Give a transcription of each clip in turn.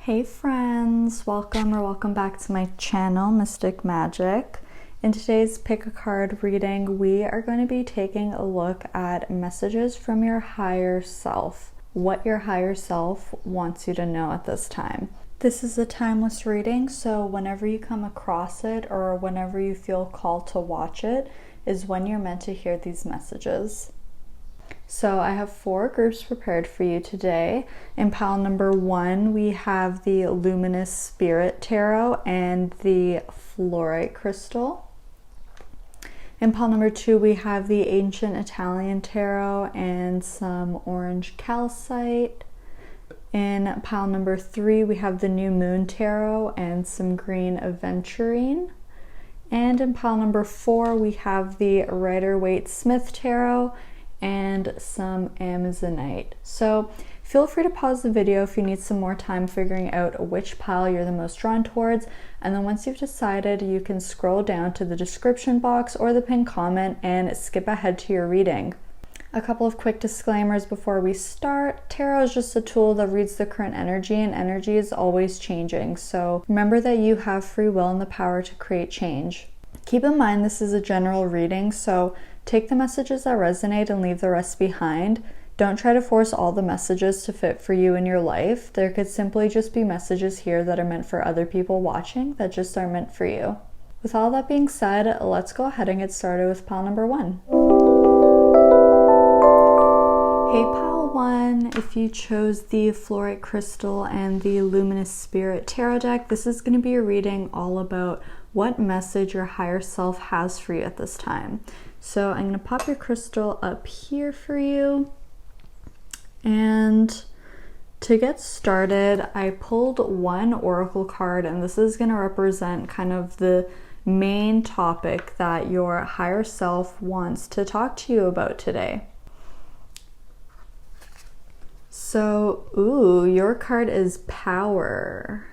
Hey friends, welcome back to my channel, Mystic Magic. In today's pick a card reading, we are going to be taking a look at messages from your higher self, what your higher self wants you to know at this time. This is a timeless reading, so whenever you come across it or whenever you feel called to watch it is when you're meant to hear these messages. So I have 4 groups prepared for you today. In pile number 1, we have the Luminous Spirit Tarot and the Fluorite Crystal. In pile number 2, we have the Ancient Italian Tarot and some orange Calcite. In pile number 3, we have the New Moon Tarot and some green Aventurine. And in pile number 4, we have the Rider-Waite-Smith Tarot and some Amazonite. So feel free to pause the video if you need some more time figuring out which pile you're the most drawn towards, and then once you've decided, you can scroll down to the description box or the pinned comment and skip ahead to your reading. A couple of quick disclaimers before we start. Tarot is just a tool that reads the current energy, and energy is always changing, so remember that you have free will and the power to create change. Keep in mind this is a general reading, so take the messages that resonate and leave the rest behind. Don't try to force all the messages to fit for you in your life. There could simply just be messages here that are meant for other people watching that just aren't meant for you. With all that being said, let's go ahead and get started with pile number 1. Hey pile 1, if you chose the Fluorite Crystal and the Luminous Spirit Tarot deck, this is going to be a reading all about what message your higher self has for you at this time. So I'm going to pop your crystal up here for you. And to get started, I pulled one oracle card, and this is going to represent kind of the main topic that your higher self wants to talk to you about today. So, your card is Power.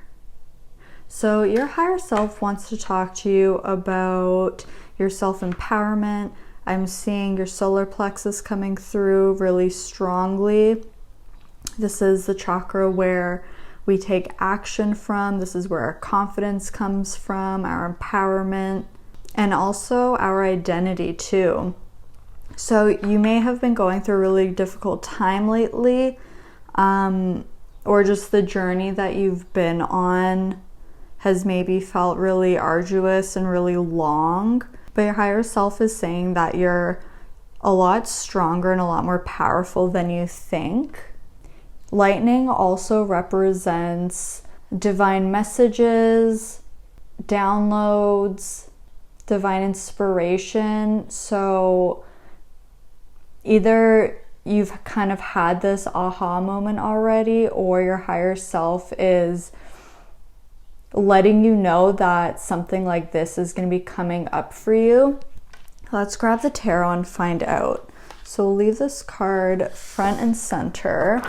So your higher self wants to talk to you about your self-empowerment. I'm seeing your solar plexus coming through really strongly. This is the chakra where we take action from. This is where our confidence comes from, our empowerment, and also our identity too. So you may have been going through a really difficult time lately, or just the journey that you've been on has maybe felt really arduous and really long, but your higher self is saying that you're a lot stronger and a lot more powerful than you think. Lightning also represents divine messages, downloads, divine inspiration. So either you've kind of had this aha moment already, or your higher self is letting you know that something like this is going to be coming up for you. Let's grab the tarot and find out. So we'll leave this card front and center,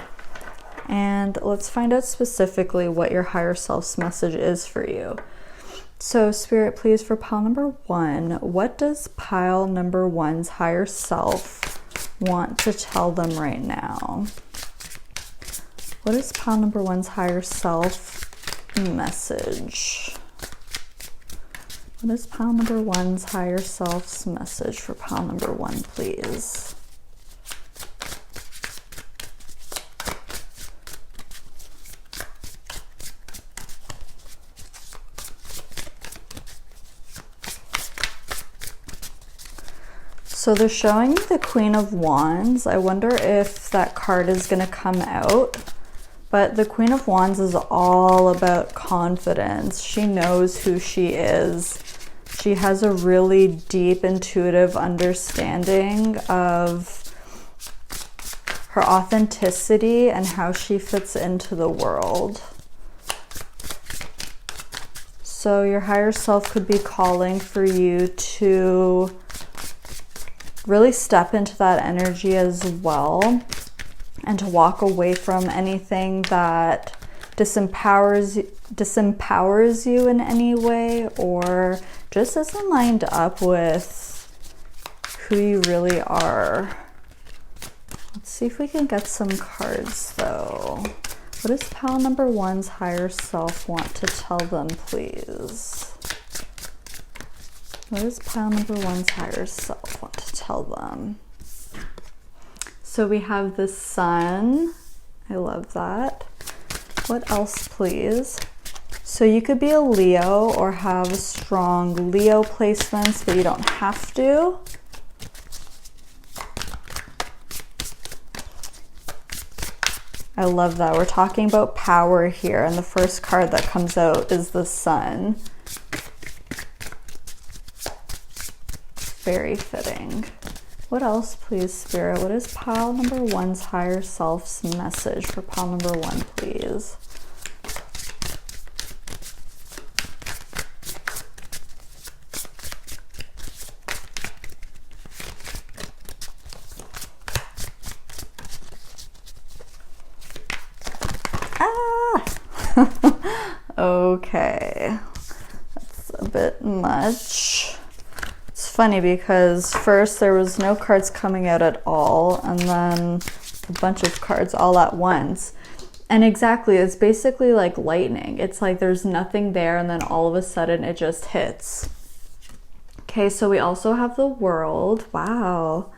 and let's find out specifically what your higher self's message is for you. So Spirit, please, for pile number 1, what does pile number 1's higher self want to tell them right now? What is pile number 1's higher self message? What is pile number 1's higher self's message for pile number 1, please? So they're showing me the Queen of Wands. I wonder if that card is going to come out. But the Queen of Wands is all about confidence. She knows who she is. She has a really deep, intuitive understanding of her authenticity and how she fits into the world. So your higher self could be calling for you to really step into that energy as well, and to walk away from anything that disempowers you in any way, or just isn't lined up with who you really are. Let's see if we can get some cards though. What does pile number one's higher self want to tell them, please? What does pile number one's higher self want to tell them? So we have the sun. I love that. What else, please? So you could be a Leo or have strong Leo placements, but you don't have to. I love that. We're talking about power here, and the first card that comes out is the sun. Very fitting. What else, please, Spirit? What is pile number one's higher self's message for pile number one, please? Okay, that's a bit much. It's funny because first there was no cards coming out at all, and then a bunch of cards all at once. And exactly, it's basically like lightning. It's like there's nothing there, and then all of a sudden it just hits. Okay, so we also have the World. Wow.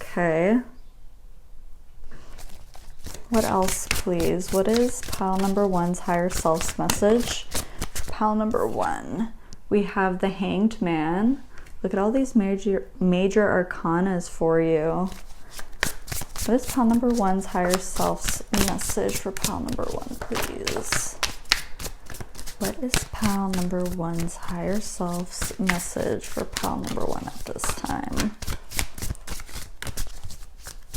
Okay. What else, please? What is pile number one's higher self's message? Pile number one. We have the Hanged Man. Look at all these major arcanas for you. What is pile number one's higher self's message for pile number one, please? What is pile number one's higher self's message for pile number one at this time?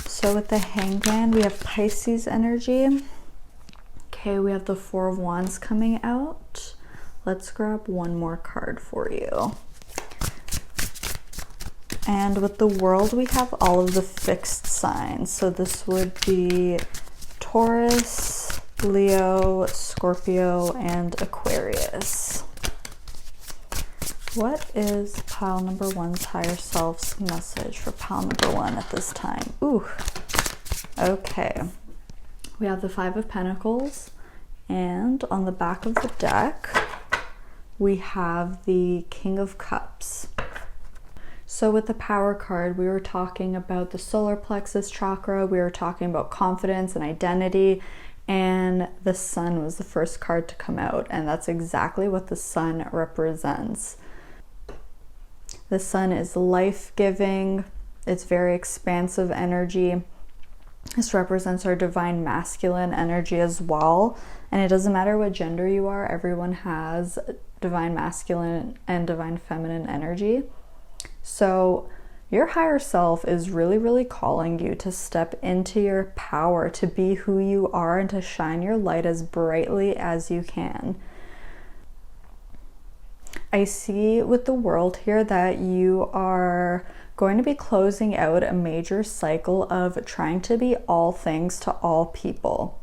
So with the Hanged Man, we have Pisces energy. Okay, we have the Four of Wands coming out. Let's grab one more card for you. And with the World, we have all of the fixed signs. So this would be Taurus, Leo, Scorpio, and Aquarius. What is pile number one's higher self's message for pile number one at this time? Ooh, okay. We have the Five of Pentacles, and on the back of the deck, we have the King of Cups. So with the Power card, we were talking about the solar plexus chakra, we were talking about confidence and identity, and the Sun was the first card to come out, and that's exactly what the Sun represents. The Sun is life-giving. It's very expansive energy. This represents our divine masculine energy as well. And it doesn't matter what gender you are, everyone has divine masculine and divine feminine energy. So your higher self is really, really calling you to step into your power, to be who you are, and to shine your light as brightly as you can. I see with the World here that you are going to be closing out a major cycle of trying to be all things to all people.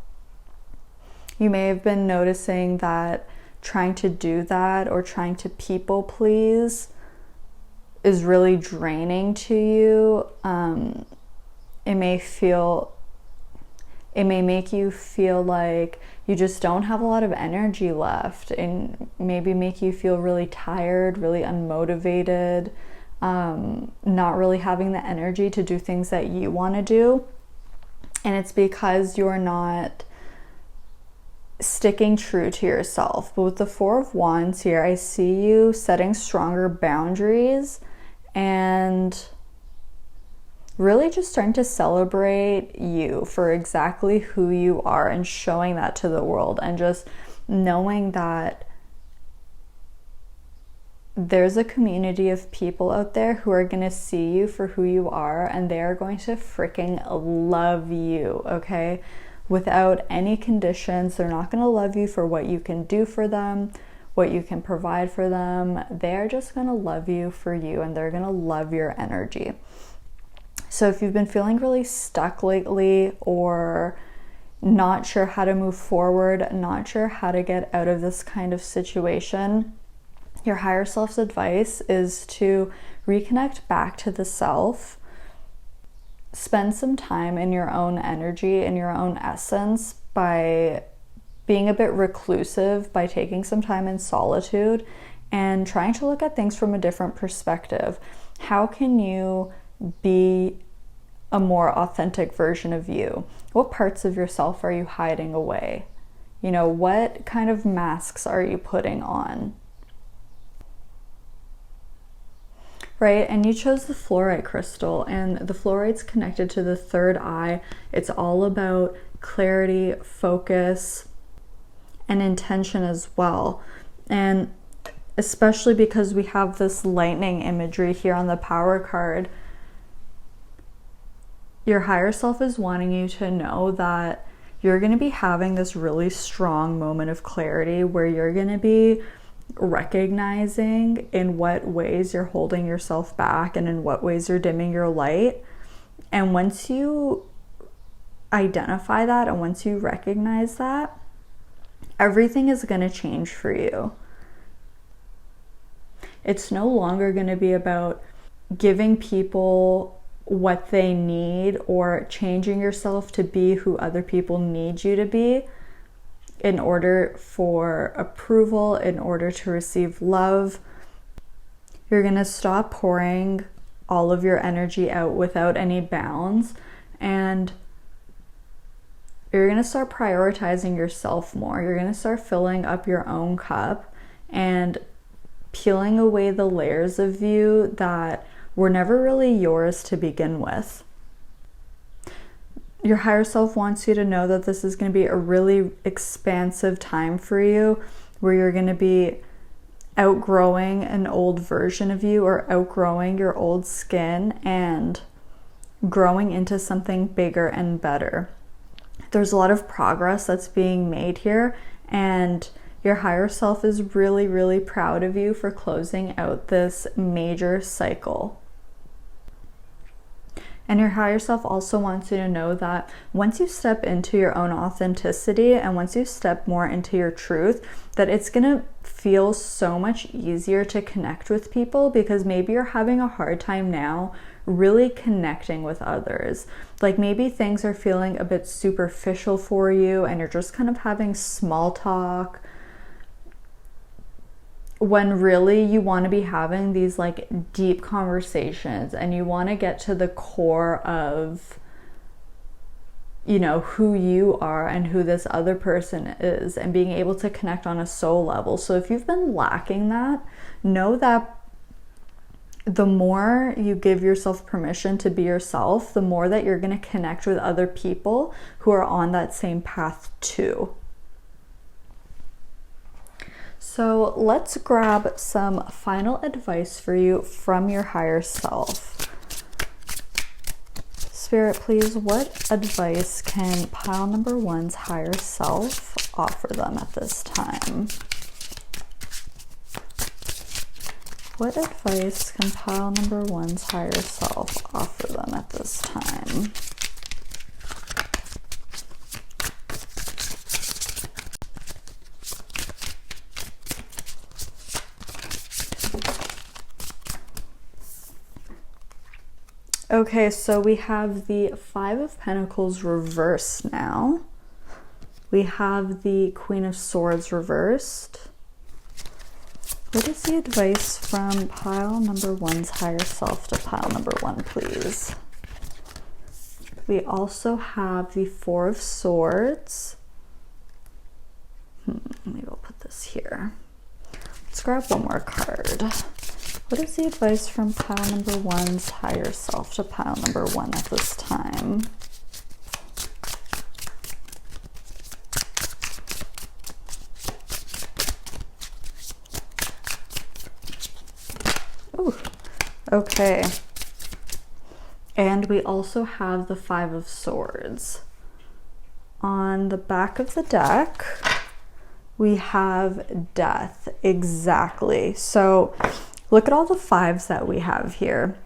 You may have been noticing that trying to do that or trying to people please is really draining to you. It may make you feel like you just don't have a lot of energy left, and maybe make you feel really tired, really unmotivated, not really having the energy to do things that you want to do. And it's because you're not sticking true to yourself. But with the Four of Wands here, I see you setting stronger boundaries and really just starting to celebrate you for exactly who you are and showing that to the world, and just knowing that there's a community of people out there who are going to see you for who you are, and they are going to freaking love you, okay? Without any conditions. They're not going to love you for what you can do for them, what you can provide for them. They're just going to love you for you, and they're going to love your energy. So if you've been feeling really stuck lately, or not sure how to move forward, not sure how to get out of this kind of situation, your higher self's advice is to reconnect back to the self. Spend some time in your own energy, in your own essence, by being a bit reclusive by taking some time in solitude and trying to look at things from a different perspective. How can you be a more authentic version of you? What parts of yourself are you hiding away? You know, what kind of masks are you putting on? Right? And you chose the fluorite crystal, and the fluorite's connected to the third eye. It's all about clarity, focus, and intention as well. And especially because we have this lightning imagery here on the power card, your higher self is wanting you to know that you're going to be having this really strong moment of clarity where you're going to be recognizing in what ways you're holding yourself back and in what ways you're dimming your light. And once you identify that and once you recognize that, everything is going to change for you. It's no longer going to be about giving people what they need or changing yourself to be who other people need you to be in order for approval, in order to receive love. You're going to stop pouring all of your energy out without any bounds, and you're going to start prioritizing yourself more. You're going to start filling up your own cup and peeling away the layers of you that were never really yours to begin with. Your higher self wants you to know that this is going to be a really expansive time for you, where you're going to be outgrowing an old version of you or outgrowing your old skin and growing into something bigger and better. There's a lot of progress that's being made here, and your higher self is really, really proud of you for closing out this major cycle. And your higher self also wants you to know that once you step into your own authenticity and once you step more into your truth, that it's gonna feel so much easier to connect with people, because maybe you're having a hard time now really connecting with others. Like maybe things are feeling a bit superficial for you and you're just kind of having small talk, when really you want to be having these like deep conversations and you want to get to the core of, you know, who you are and who this other person is, and being able to connect on a soul level. So if you've been lacking that, know that the more you give yourself permission to be yourself, the more that you're going to connect with other people who are on that same path too. So let's grab some final advice for you from your higher self. Spirit, please, what advice can pile number one's higher self offer them at this time? What advice can pile number one's higher self offer them at this time? Okay, so we have the Five of Pentacles reversed now. We have the Queen of Swords reversed. What is the advice from pile number one's higher self to pile number one, please? We also have the Four of Swords. Maybe I'll put this here. Let's grab one more card. What is the advice from pile number one's higher self to pile number one at this time? Ooh, okay. And we also have the Five of Swords. On the back of the deck, we have death. Exactly. So look at all the fives that we have here.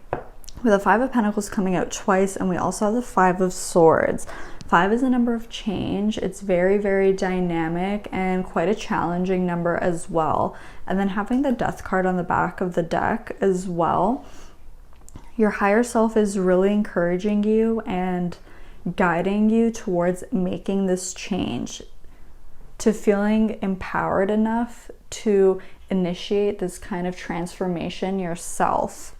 With the Five of Pentacles coming out twice, and we also have the Five of Swords. Five is a number of change. It's very, very dynamic and quite a challenging number as well. And then having the Death card on the back of the deck as well. Your higher self is really encouraging you and guiding you towards making this change. to feeling empowered enough to initiate this kind of transformation yourself.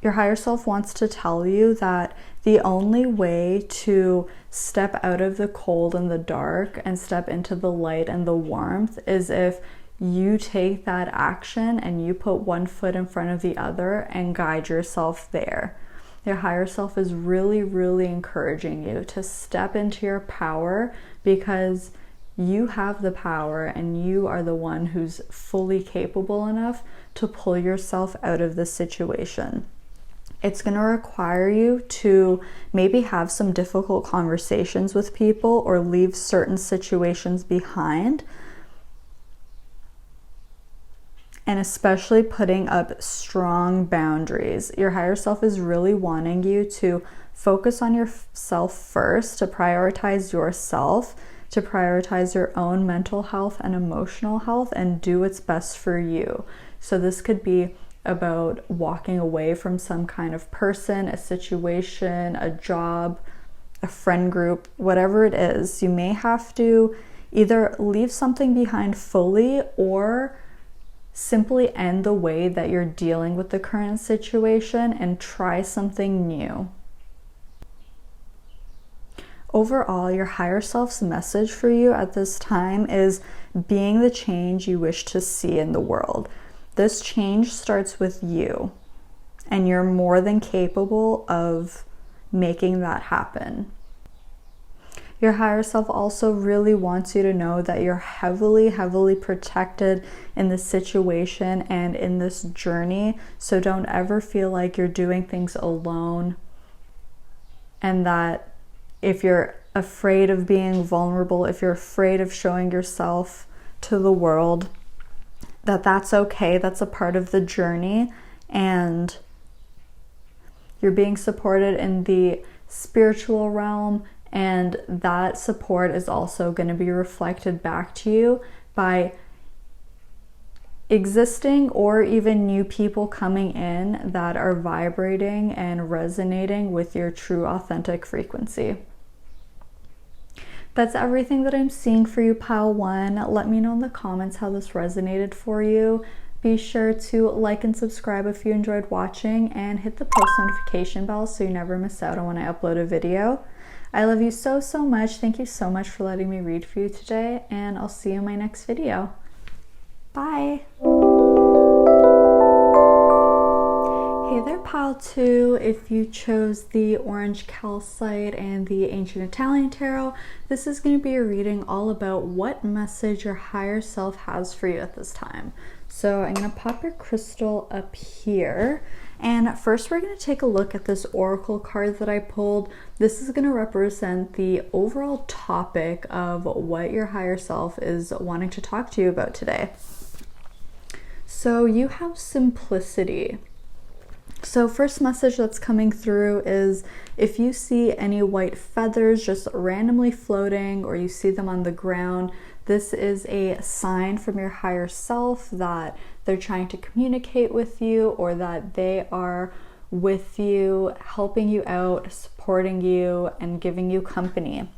Your higher self wants to tell you that the only way to step out of the cold and the dark and step into the light and the warmth is if you take that action and you put one foot in front of the other and guide yourself there. Your higher self is really, really encouraging you to step into your power, because you have the power and you are the one who's fully capable enough to pull yourself out of this situation. It's going to require you to maybe have some difficult conversations with people or leave certain situations behind. And especially putting up strong boundaries. Your higher self is really wanting you to focus on yourself first, to prioritize yourself, to prioritize your own mental health and emotional health, and do what's best for you. So this could be about walking away from some kind of person, a situation, a job, a friend group, whatever it is. You may have to either leave something behind fully or simply end the way that you're dealing with the current situation and try something new. Overall, your higher self's message for you at this time is being the change you wish to see in the world. This change starts with you, and you're more than capable of making that happen. Your higher self also really wants you to know that you're heavily, heavily protected in this situation and in this journey. So don't ever feel like you're doing things alone, and that if you're afraid of being vulnerable, if you're afraid of showing yourself to the world, that's okay. That's a part of the journey, and you're being supported in the spiritual realm, and that support is also going to be reflected back to you by existing or even new people coming in that are vibrating and resonating with your true authentic frequency. That's everything that I'm seeing for you, pile one. Let me know in the comments how this resonated for you. Be sure to like and subscribe if you enjoyed watching, and hit the post notification bell so you never miss out on when I upload a video. I love you so, so much. Thank you so much for letting me read for you today, and I'll see you in my next video. Bye. Hey there, pile two. If you chose the orange calcite and the ancient Italian tarot, this is going to be a reading all about what message your higher self has for you at this time. So I'm going to pop your crystal up here, and first we're going to take a look at this oracle card that I pulled. This is going to represent the overall topic of what your higher self is wanting to talk to you about today. So you have simplicity. So first message that's coming through is if you see any white feathers just randomly floating, or you see them on the ground, this is a sign from your higher self that they're trying to communicate with you, or that they are with you, helping you out, supporting you, and giving you company.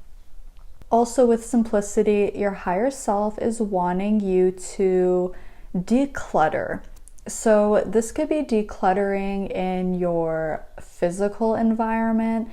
Also with simplicity, your higher self is wanting you to declutter. So this could be decluttering in your physical environment.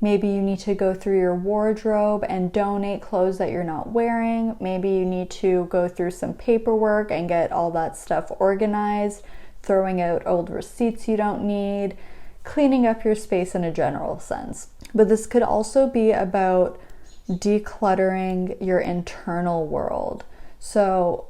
Maybe you need to go through your wardrobe and donate clothes that you're not wearing. Maybe you need to go through some paperwork and get all that stuff organized, throwing out old receipts you don't need, cleaning up your space in a general sense. But this could also be about decluttering your internal world. So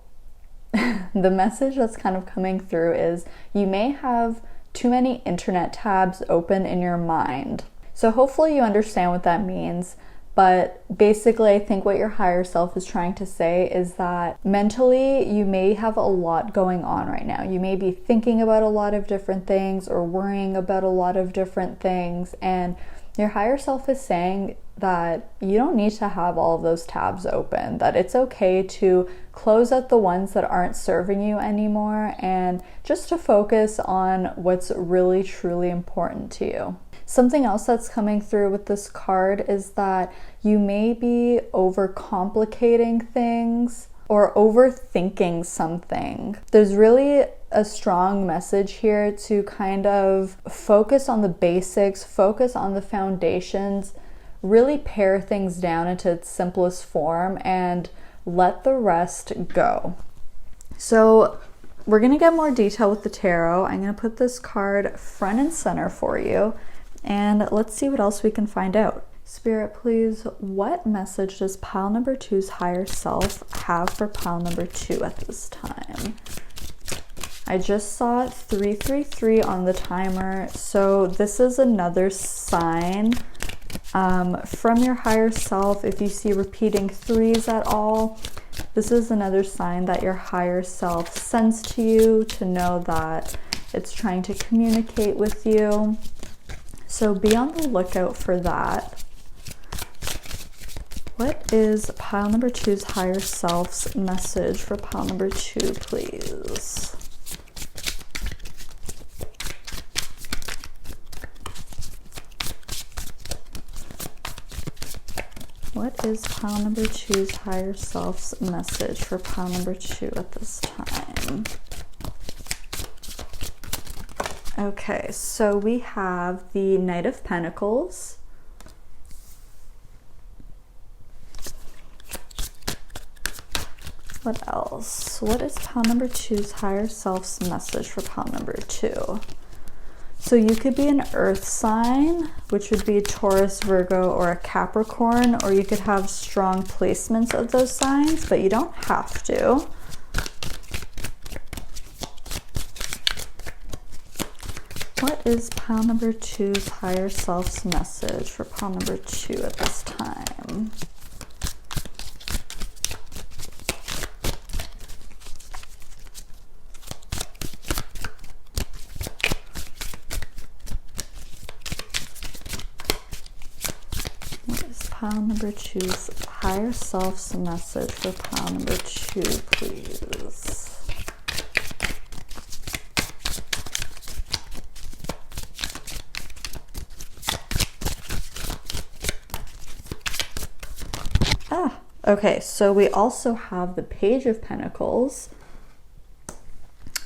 the message that's kind of coming through is you may have too many internet tabs open in your mind. So hopefully you understand what that means. But basically, I think what your higher self is trying to say is that mentally you may have a lot going on right now. You may be thinking about a lot of different things or worrying about a lot of different things. And your higher self is saying that you don't need to have all of those tabs open, that it's okay to close out the ones that aren't serving you anymore, and just to focus on what's really truly important to you. Something else that's coming through with this card is that you may be overcomplicating things or overthinking something. There's really a strong message here to kind of focus on the basics, focus on the foundations, really pare things down into its simplest form and let the rest go. So we're going to get more detail with the tarot. I'm going to put this card front and center for you, and let's see what else we can find out. Spirit, please, what message does pile number 2's higher self have for pile number 2 at this time? I just saw 333 on the timer, so this is another sign from your higher self. If you see repeating 3s at all, this is another sign that your higher self sends to you to know that it's trying to communicate with you. So be on the lookout for that. What is pile number 2's higher self's message for pile number 2, please? What is pile number 2's higher self's message for pile number 2 at this time? Okay, so we have the Knight of Pentacles. What else? What is pile number 2's higher self's message for pile number 2? So you could be an earth sign, which would be a Taurus, Virgo, or a Capricorn, or you could have strong placements of those signs, but you don't have to. What is pile number 2's higher self's message for pile number 2 at this time? Pile number 2's higher self's message for pile number 2, please. Okay, so we also have the Page of Pentacles.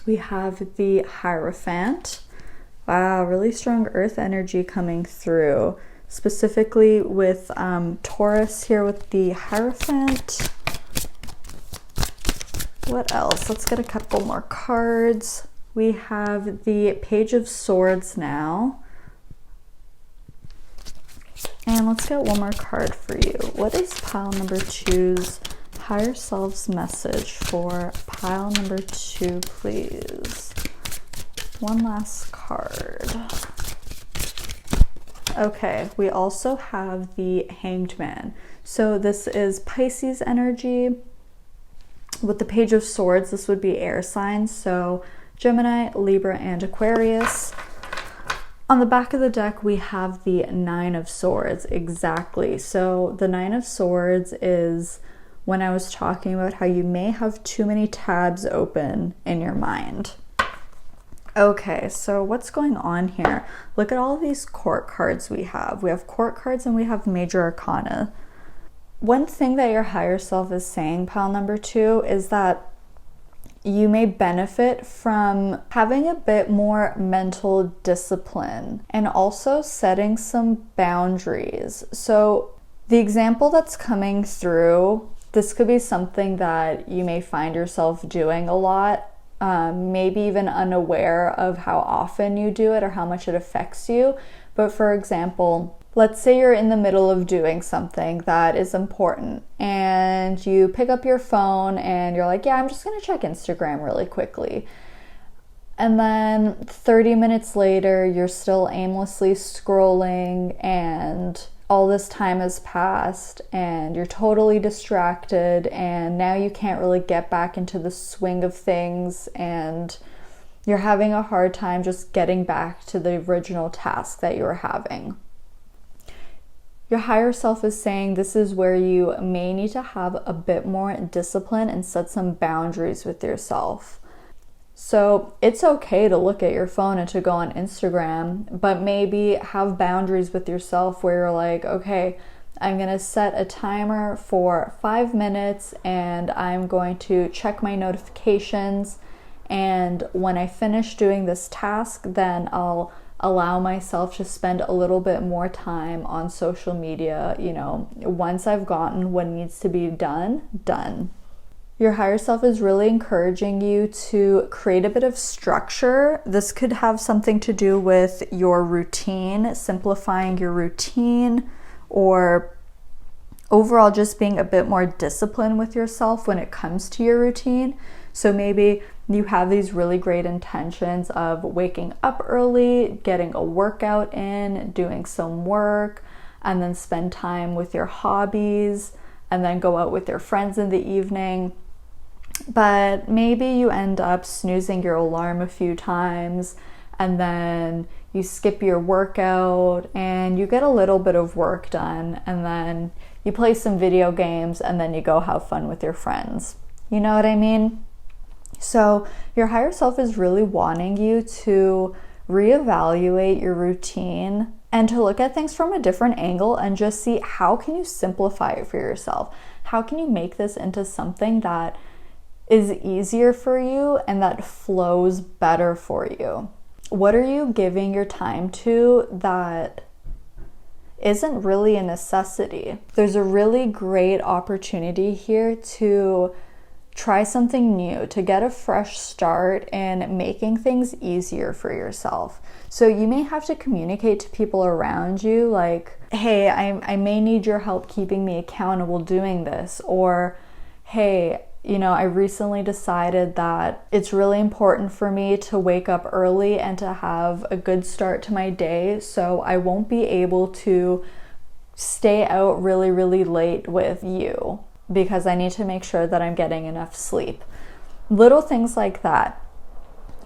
We have the Hierophant. Wow, really strong earth energy coming through. Specifically with Taurus here with the Hierophant. What else? Let's get a couple more cards. We have the Page of Swords now. And let's get one more card for you. What is pile number 2's higher self's message for pile number 2, please? One last card. Okay, we also have the Hanged Man. So this is Pisces energy. With the Page of Swords, this would be air signs, so Gemini, Libra, and Aquarius. On the back of the deck, we have the Nine of Swords, exactly. So the Nine of Swords is when I was talking about how you may have too many tabs open in your mind. Okay, so what's going on here? Look at all these court cards we have. We have court cards and we have major arcana. One thing that your higher self is saying, pile number 2, is that you may benefit from having a bit more mental discipline and also setting some boundaries. So the example that's coming through, this could be something that you may find yourself doing a lot, maybe even unaware of how often you do it or how much it affects you. But for example, let's say you're in the middle of doing something that is important and you pick up your phone and you're like, yeah, I'm just gonna check Instagram really quickly. And then 30 minutes later, you're still aimlessly scrolling and all this time has passed and you're totally distracted and now you can't really get back into the swing of things and you're having a hard time just getting back to the original task that you were having. Your higher self is saying this is where you may need to have a bit more discipline and set some boundaries with yourself. So it's okay to look at your phone and to go on Instagram, but maybe have boundaries with yourself where you're like, okay, I'm going to set a timer for 5 minutes and I'm going to check my notifications. And when I finish doing this task, then I'll allow myself to spend a little bit more time on social media, once I've gotten what needs to be done. Your higher self is really encouraging you to create a bit of structure. This could have something to do with your routine, simplifying your routine, or overall just being a bit more disciplined with yourself when it comes to your routine. So maybe you have these really great intentions of waking up early, getting a workout in, doing some work, and then spend time with your hobbies, and then go out with your friends in the evening. But maybe you end up snoozing your alarm a few times, and then you skip your workout and you get a little bit of work done, and then you play some video games, and then you go have fun with your friends. You know what I mean? So your higher self is really wanting you to reevaluate your routine and to look at things from a different angle and just see, how can you simplify it for yourself? How can you make this into something that is easier for you and that flows better for you? What are you giving your time to that isn't really a necessity? There's a really great opportunity here to try something new, to get a fresh start in making things easier for yourself. So you may have to communicate to people around you like, hey, I may need your help keeping me accountable doing this, or hey, I recently decided that it's really important for me to wake up early and to have a good start to my day, so I won't be able to stay out really, really late with you because I need to make sure that I'm getting enough sleep. Little things like that.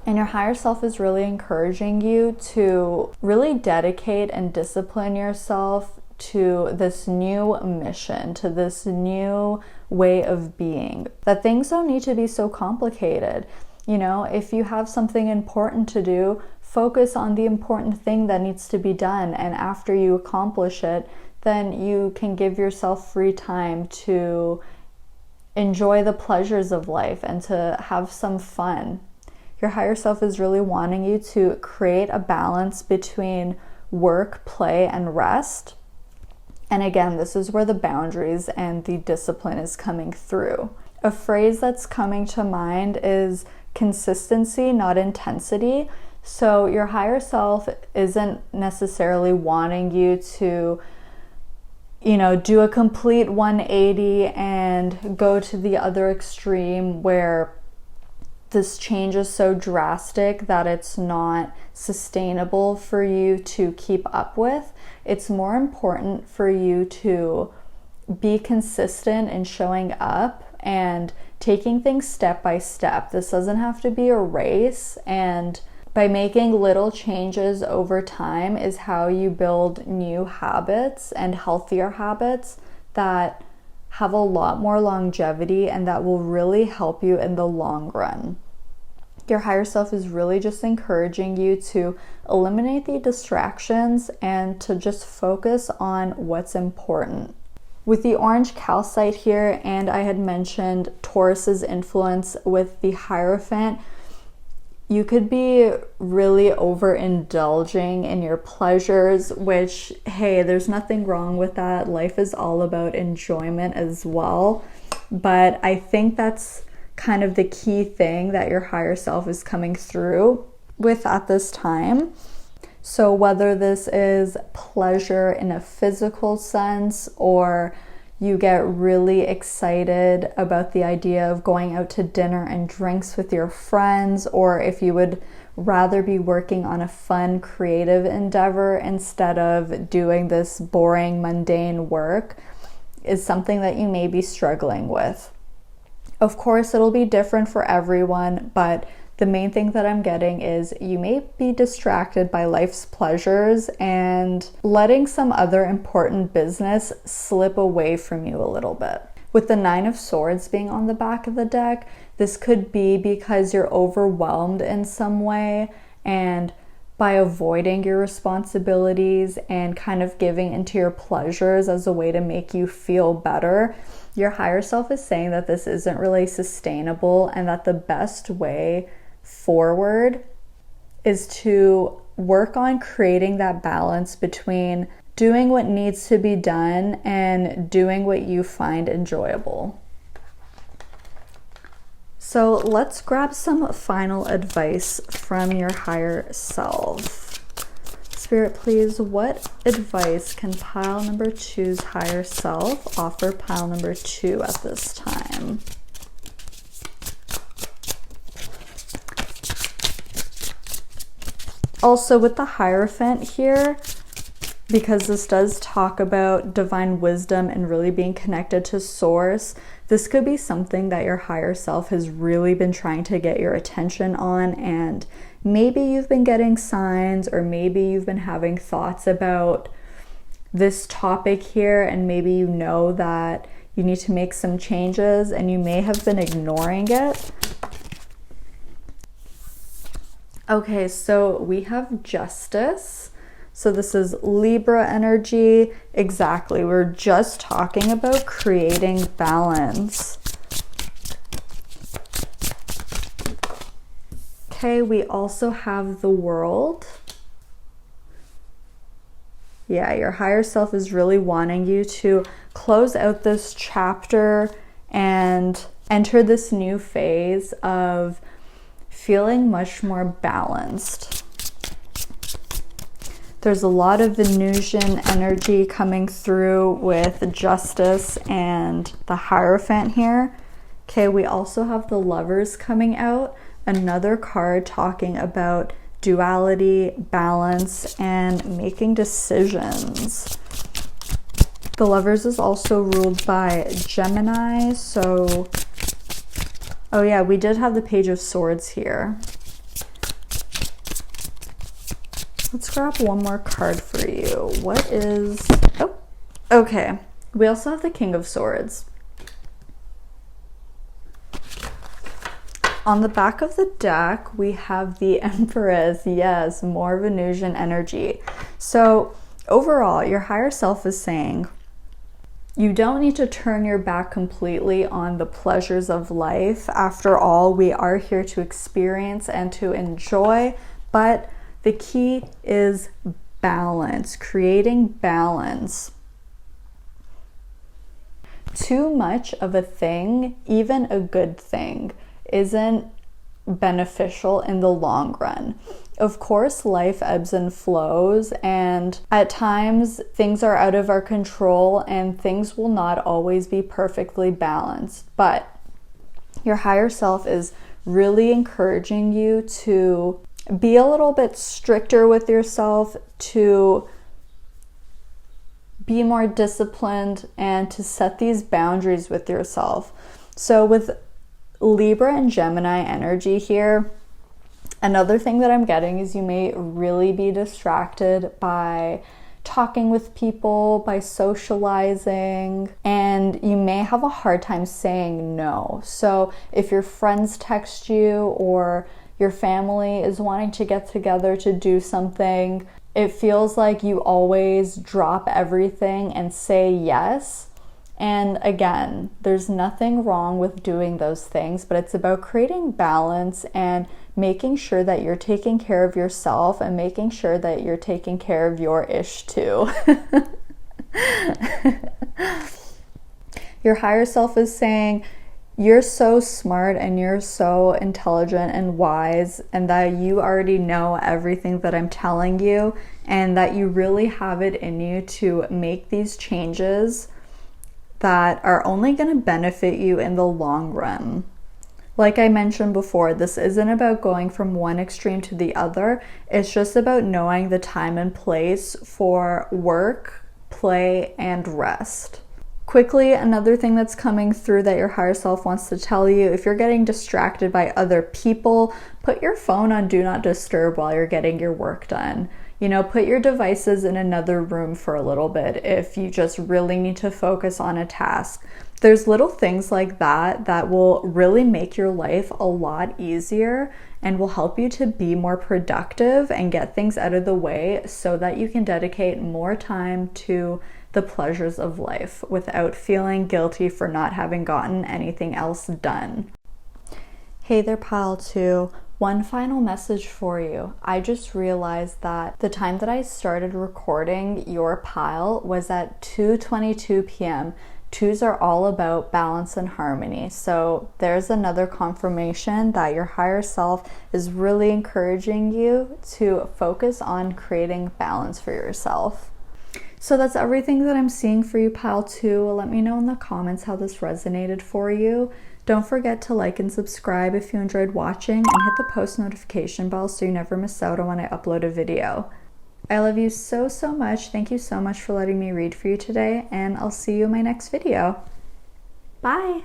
And your higher self is really encouraging you to really dedicate and discipline yourself to this new mission, to this new way of being. That things don't need to be so complicated. If you have something important to do, focus on the important thing that needs to be done. And after you accomplish it, then you can give yourself free time to enjoy the pleasures of life and to have some fun. Your higher self is really wanting you to create a balance between work, play, and rest. And again, this is where the boundaries and the discipline is coming through. A phrase that's coming to mind is consistency, not intensity. So your higher self isn't necessarily wanting you to do a complete 180 and go to the other extreme where this change is so drastic that it's not sustainable for you to keep up with. It's more important for you to be consistent in showing up and taking things step by step. This doesn't have to be a race, and by making little changes over time is how you build new habits and healthier habits that have a lot more longevity and that will really help you in the long run. Your higher self is really just encouraging you to eliminate the distractions and to just focus on what's important. With the orange calcite here, and I had mentioned Taurus's influence with the Hierophant, you could be really overindulging in your pleasures, which, hey, there's nothing wrong with that. Life is all about enjoyment as well. But I think that's kind of the key thing that your higher self is coming through with at this time. So whether this is pleasure in a physical sense, or you get really excited about the idea of going out to dinner and drinks with your friends, or if you would rather be working on a fun, creative endeavor instead of doing this boring, mundane work, is something that you may be struggling with. Of course, it'll be different for everyone, but the main thing that I'm getting is you may be distracted by life's pleasures and letting some other important business slip away from you a little bit. With the Nine of Swords being on the back of the deck, this could be because you're overwhelmed in some way, and by avoiding your responsibilities and kind of giving into your pleasures as a way to make you feel better, your higher self is saying that this isn't really sustainable and that the best way forward is to work on creating that balance between doing what needs to be done and doing what you find enjoyable. So let's grab some final advice from your higher self. Spirit, please, what advice can pile number 2's higher self offer pile number 2 at this time? Also, with the Hierophant here, because this does talk about divine wisdom and really being connected to source, this could be something that your higher self has really been trying to get your attention on, and maybe you've been getting signs, or maybe you've been having thoughts about this topic here, and maybe you know that you need to make some changes and you may have been ignoring it. Okay, so we have Justice. So this is Libra energy. Exactly, we're just talking about creating balance. Okay, we also have the World. Yeah, your higher self is really wanting you to close out this chapter and enter this new phase of feeling much more balanced. There's a lot of Venusian energy coming through with Justice and the Hierophant here. Okay, we also have the Lovers coming out, another card talking about duality, balance, and making decisions. The Lovers is also ruled by Gemini, so oh yeah, we did have the Page of Swords here. Let's grab one more card for you. What is... oh, okay. We also have the King of Swords. On the back of the deck, we have the Empress. Yes, more Venusian energy. So overall, your higher self is saying, you don't need to turn your back completely on the pleasures of life. After all, we are here to experience and to enjoy, but the key is balance, creating balance. Too much of a thing, even a good thing, isn't beneficial in the long run. Of course, life ebbs and flows, and at times things are out of our control and things will not always be perfectly balanced. But your higher self is really encouraging you to be a little bit stricter with yourself, to be more disciplined, and to set these boundaries with yourself. So with Libra and Gemini energy here, another thing that I'm getting is you may really be distracted by talking with people, by socializing, and you may have a hard time saying no. So if your friends text you or your family is wanting to get together to do something, it feels like you always drop everything and say yes. And again, there's nothing wrong with doing those things, but it's about creating balance and making sure that you're taking care of yourself and making sure that you're taking care of your ish too. Your higher self is saying, you're so smart and you're so intelligent and wise, and that you already know everything that I'm telling you, and that you really have it in you to make these changes that are only going to benefit you in the long run. Like I mentioned before, this isn't about going from one extreme to the other. It's just about knowing the time and place for work, play, and rest. Quickly, another thing that's coming through that your higher self wants to tell you, if you're getting distracted by other people, put your phone on Do Not Disturb while you're getting your work done. You know, put your devices in another room for a little bit if you just really need to focus on a task. There's little things like that that will really make your life a lot easier and will help you to be more productive and get things out of the way so that you can dedicate more time to the pleasures of life without feeling guilty for not having gotten anything else done. Hey there, pile 2. One final message for you. I just realized that the time that I started recording your pile was at 2:22 p.m. 2s are all about balance and harmony. So there's another confirmation that your higher self is really encouraging you to focus on creating balance for yourself. So that's everything that I'm seeing for you, pile 2. Let me know in the comments how this resonated for you. Don't forget to like and subscribe if you enjoyed watching, and hit the post notification bell so you never miss out on when I upload a video. I love you so much. Thank you so much for letting me read for you today, and I'll see you in my next video. Bye!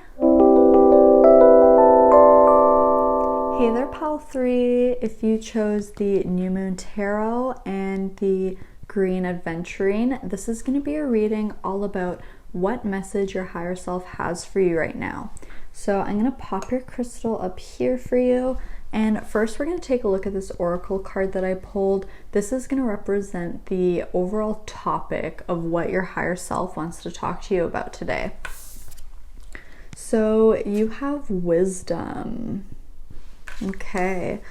Hey there, pile 3. If you chose the New Moon Tarot and the Green Aventurine, this is going to be a reading all about what message your higher self has for you right now. So I'm going to pop your crystal up here for you. And first we're going to take a look at this oracle card that I pulled. This is going to represent the overall topic of what your higher self wants to talk to you about today. So you have wisdom. Okay.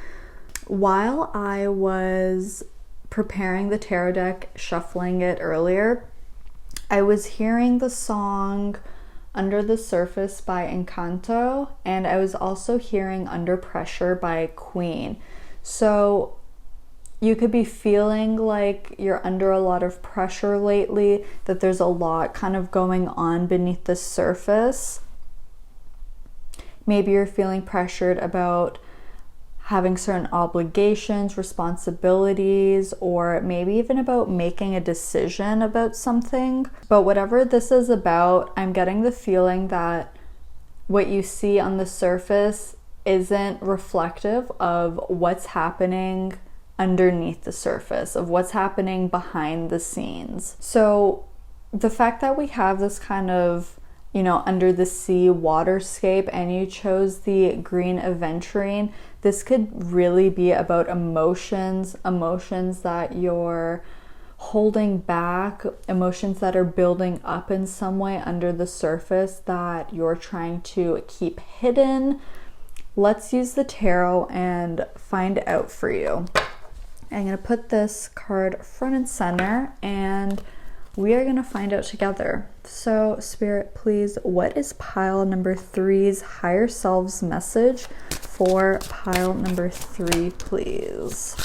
While I was preparing the tarot deck, shuffling it earlier, I was hearing the song Under the Surface by Encanto, and I was also hearing Under Pressure by Queen. So you could be feeling like you're under a lot of pressure lately, that there's a lot kind of going on beneath the surface. Maybe you're feeling pressured about having certain obligations, responsibilities, or maybe even about making a decision about something. But whatever this is about, I'm getting the feeling that what you see on the surface isn't reflective of what's happening underneath the surface, of what's happening behind the scenes. So the fact that we have this kind of, you know, under the sea waterscape, and you chose the Green Aventurine, this could really be about emotions that you're holding back, emotions that are building up in some way under the surface that you're trying to keep hidden. Let's use the tarot and find out for you. I'm going to put this card front and center, and we are going to find out together. So Spirit, please, what is pile number 3's higher self's message for pile number 3, please?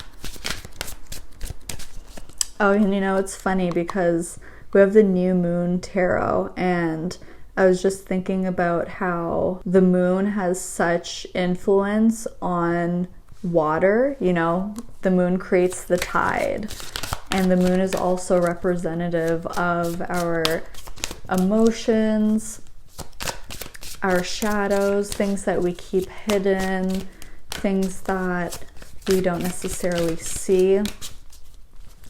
Oh, and you know, it's funny because we have the New Moon Tarot, and I was just thinking about how the moon has such influence on water. You know, the moon creates the tide, and the moon is also representative of our emotions, our shadows, things that we keep hidden, things that we don't necessarily see.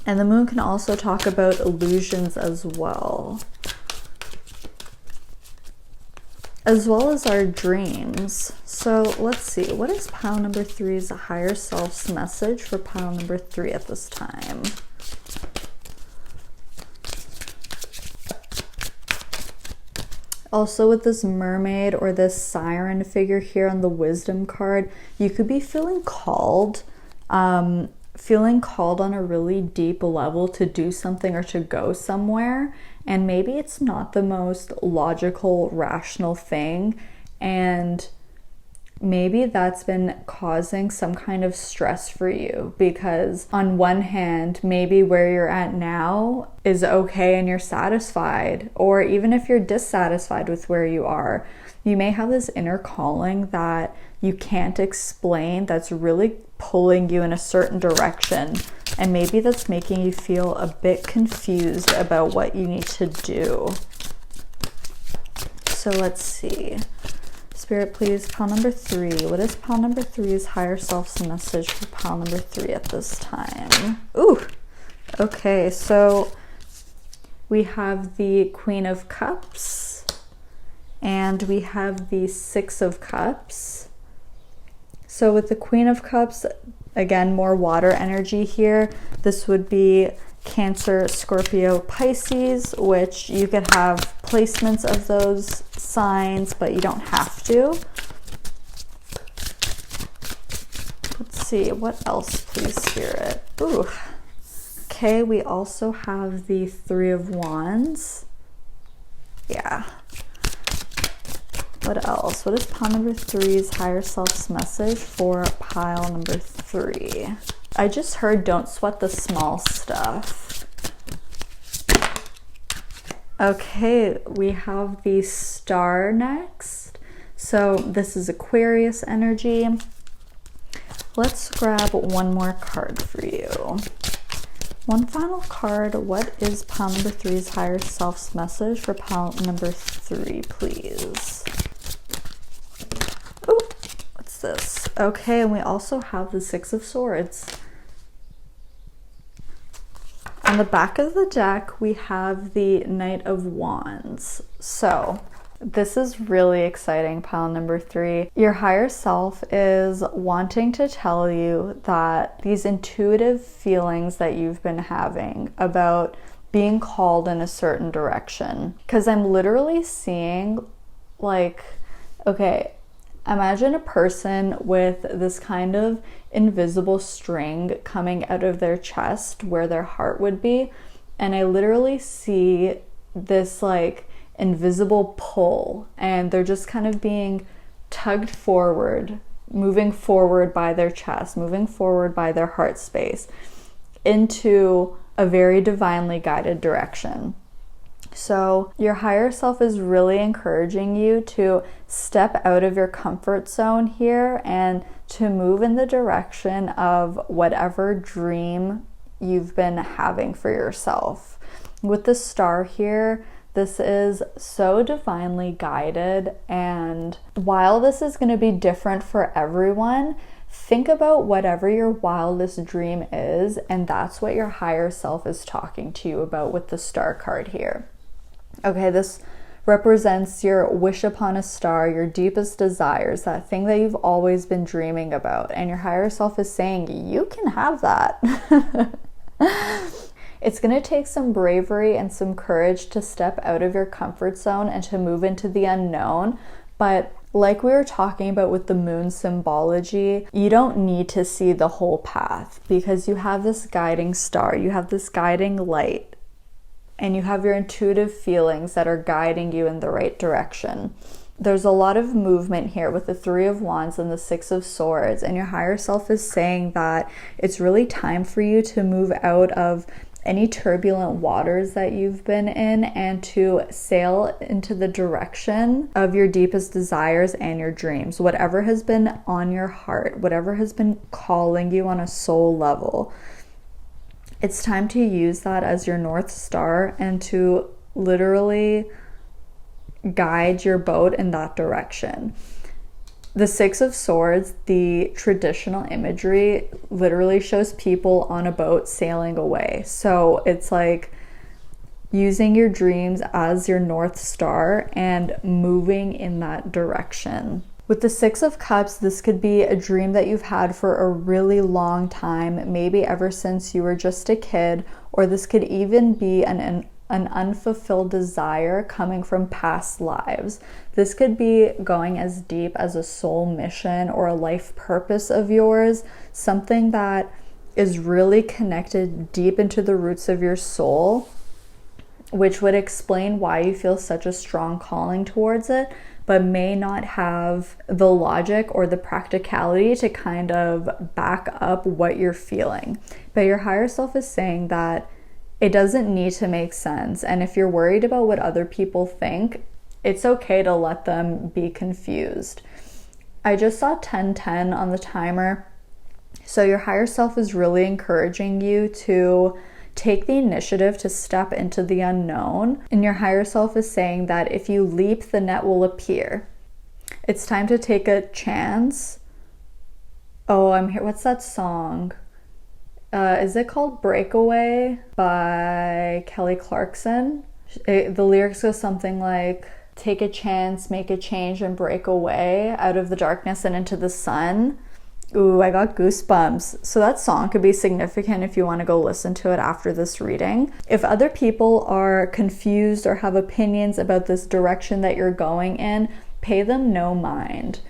And the moon can also talk about illusions as well as our dreams. So let's see, what is pile number 3's higher self's message for pile number 3 at this time? Also, with this mermaid or this siren figure here on the wisdom card, you could be feeling called on a really deep level to do something or to go somewhere. And maybe it's not the most logical, rational thing. And maybe that's been causing some kind of stress for you, because on one hand, maybe where you're at now is okay and you're satisfied, or even if you're dissatisfied with where you are, you may have this inner calling that you can't explain that's really pulling you in a certain direction, and maybe that's making you feel a bit confused about what you need to do. So let's see. Spirit, please, pile number 3. What is pile number 3's higher self's message for pile number 3 at this time? Ooh, okay, so we have the Queen of Cups And we have the Six of Cups. So with the Queen of Cups, again, more water energy here. This would be Cancer, Scorpio, Pisces, which you could have placements of those signs, but you don't have to. Let's see, what else, please, Spirit? Ooh. Okay, we also have the Three of Wands. Yeah. What else? What is pile number 3's higher self's message for pile number 3? I just heard don't sweat the small stuff. Okay, we have the Star next. So this is Aquarius energy. Let's grab one more card for you. One final card. What is pile number 3's higher self's message for pile number 3, please? Oh, what's this? Okay, and we also have the Six of Swords. On the back of the deck, we have the Knight of Wands. So this is really exciting, pile number 3. Your higher self is wanting to tell you that these intuitive feelings that you've been having about being called in a certain direction. Because I'm literally seeing, like, okay, imagine a person with this kind of invisible string coming out of their chest where their heart would be. And I literally see this, like, invisible pull, and they're just kind of being tugged forward, moving forward by their chest, moving forward by their heart space into a very divinely guided direction. So your higher self is really encouraging you to step out of your comfort zone here and to move in the direction of whatever dream you've been having for yourself. With the Star here, this is so divinely guided, and while this is going to be different for everyone, think about whatever your wildest dream is, and that's what your higher self is talking to you about with the Star card here. Okay, this represents your wish upon a star, your deepest desires, that thing that you've always been dreaming about, and your higher self is saying, you can have that. It's going to take some bravery and some courage to step out of your comfort zone and to move into the unknown. But like we were talking about with the moon symbology, you don't need to see the whole path because you have this guiding star, you have this guiding light, and you have your intuitive feelings that are guiding you in the right direction. There's a lot of movement here with the Three of Wands and the Six of Swords, and your higher self is saying that it's really time for you to move out of any turbulent waters that you've been in and to sail into the direction of your deepest desires and your dreams. Whatever has been on your heart, whatever has been calling you on a soul level, it's time to use that as your North Star and to literally guide your boat in that direction. The Six of Swords, the traditional imagery, literally shows people on a boat sailing away. So it's like using your dreams as your North Star and moving in that direction. With the Six of Cups, this could be a dream that you've had for a really long time, maybe ever since you were just a kid, or this could even be an unfulfilled desire coming from past lives. This could be going as deep as a soul mission or a life purpose of yours, something that is really connected deep into the roots of your soul, which would explain why you feel such a strong calling towards it, but may not have the logic or the practicality to kind of back up what you're feeling. But your higher self is saying that it doesn't need to make sense. And if you're worried about what other people think, it's okay to let them be confused. I just saw 10:10 on the timer. So your higher self is really encouraging you to take the initiative to step into the unknown. And your higher self is saying that if you leap, the net will appear. It's time to take a chance. Oh, I'm here. What's that song? Is it called Breakaway by Kelly Clarkson? The lyrics go something like, take a chance, make a change, and break away out of the darkness and into the sun. Ooh, I got goosebumps. So that song could be significant if you want to go listen to it after this reading. If other people are confused or have opinions about this direction that you're going in, pay them no mind.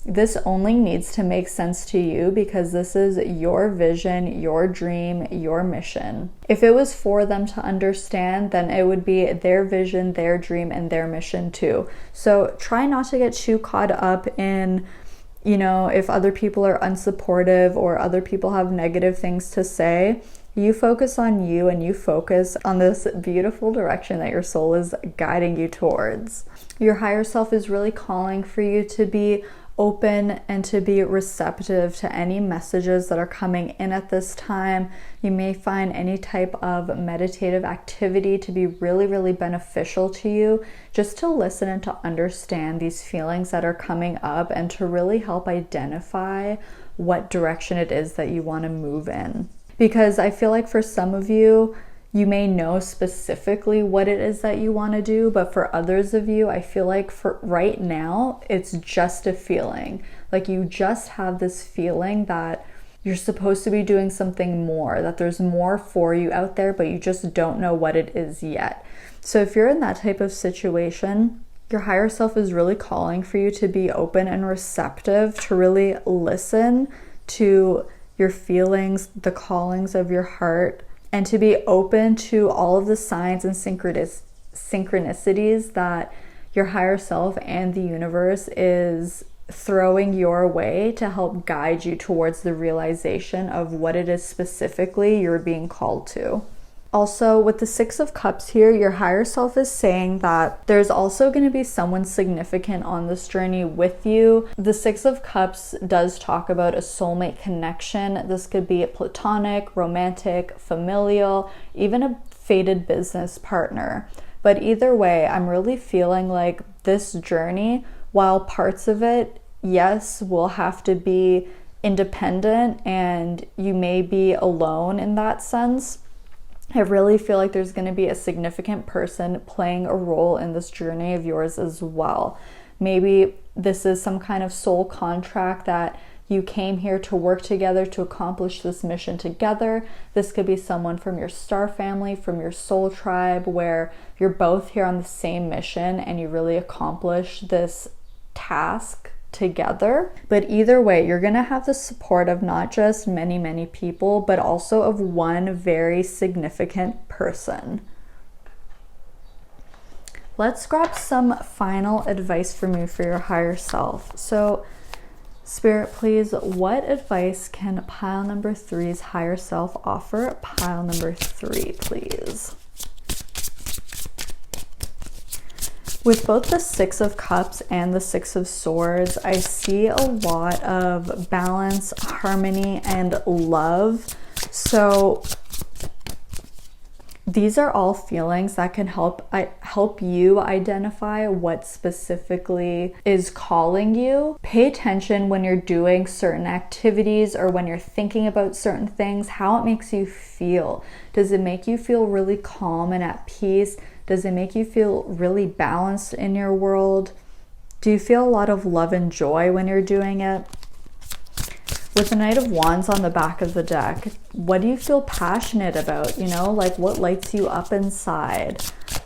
This only needs to make sense to you because this is your vision, your dream, your mission. If it was for them to understand, then it would be their vision, their dream, and their mission too. So try not to get too caught up in, you know, if other people are unsupportive or other people have negative things to say. You focus on you and you focus on this beautiful direction that your soul is guiding you towards. Your higher self is really calling for you to be open and to be receptive to any messages that are coming in at this time. You may find any type of meditative activity to be really, really beneficial to you, just to listen and to understand these feelings that are coming up and to really help identify what direction it is that you want to move in. Because I feel like for some of you, you may know specifically what it is that you want to do, but for others of you, I feel like for right now, it's just a feeling. Like you just have this feeling that you're supposed to be doing something more, that there's more for you out there, but you just don't know what it is yet. So if you're in that type of situation, your higher self is really calling for you to be open and receptive, to really listen to your feelings, the callings of your heart, and to be open to all of the signs and synchronicities that your higher self and the universe is throwing your way to help guide you towards the realization of what it is specifically you're being called to. Also, with the Six of Cups here, your higher self is saying that there's also going to be someone significant on this journey with you. The Six of Cups does talk about a soulmate connection. This could be a platonic, romantic, familial, even a fated business partner. But either way, I'm really feeling like this journey, while parts of it, yes, will have to be independent and you may be alone in that sense, I really feel like there's going to be a significant person playing a role in this journey of yours as well. Maybe this is some kind of soul contract that you came here to work together to accomplish this mission together. This could be someone from your star family, from your soul tribe, where you're both here on the same mission and you really accomplish this task together. But either way, you're going to have the support of not just many people, but also of one very significant person. Let's grab some final advice from you for your higher self. So Spirit, please, what advice can pile number 3's higher self offer? Pile number 3, please. With both the Six of Cups and the Six of Swords, I see a lot of balance, harmony, and love. So these are all feelings that can help you identify what specifically is calling you. Pay attention when you're doing certain activities or when you're thinking about certain things, how it makes you feel. Does it make you feel really calm and at peace? Does it make you feel really balanced in your world? Do you feel a lot of love and joy when you're doing it? With the Knight of Wands on the back of the deck, what do you feel passionate about? You know, like what lights you up inside?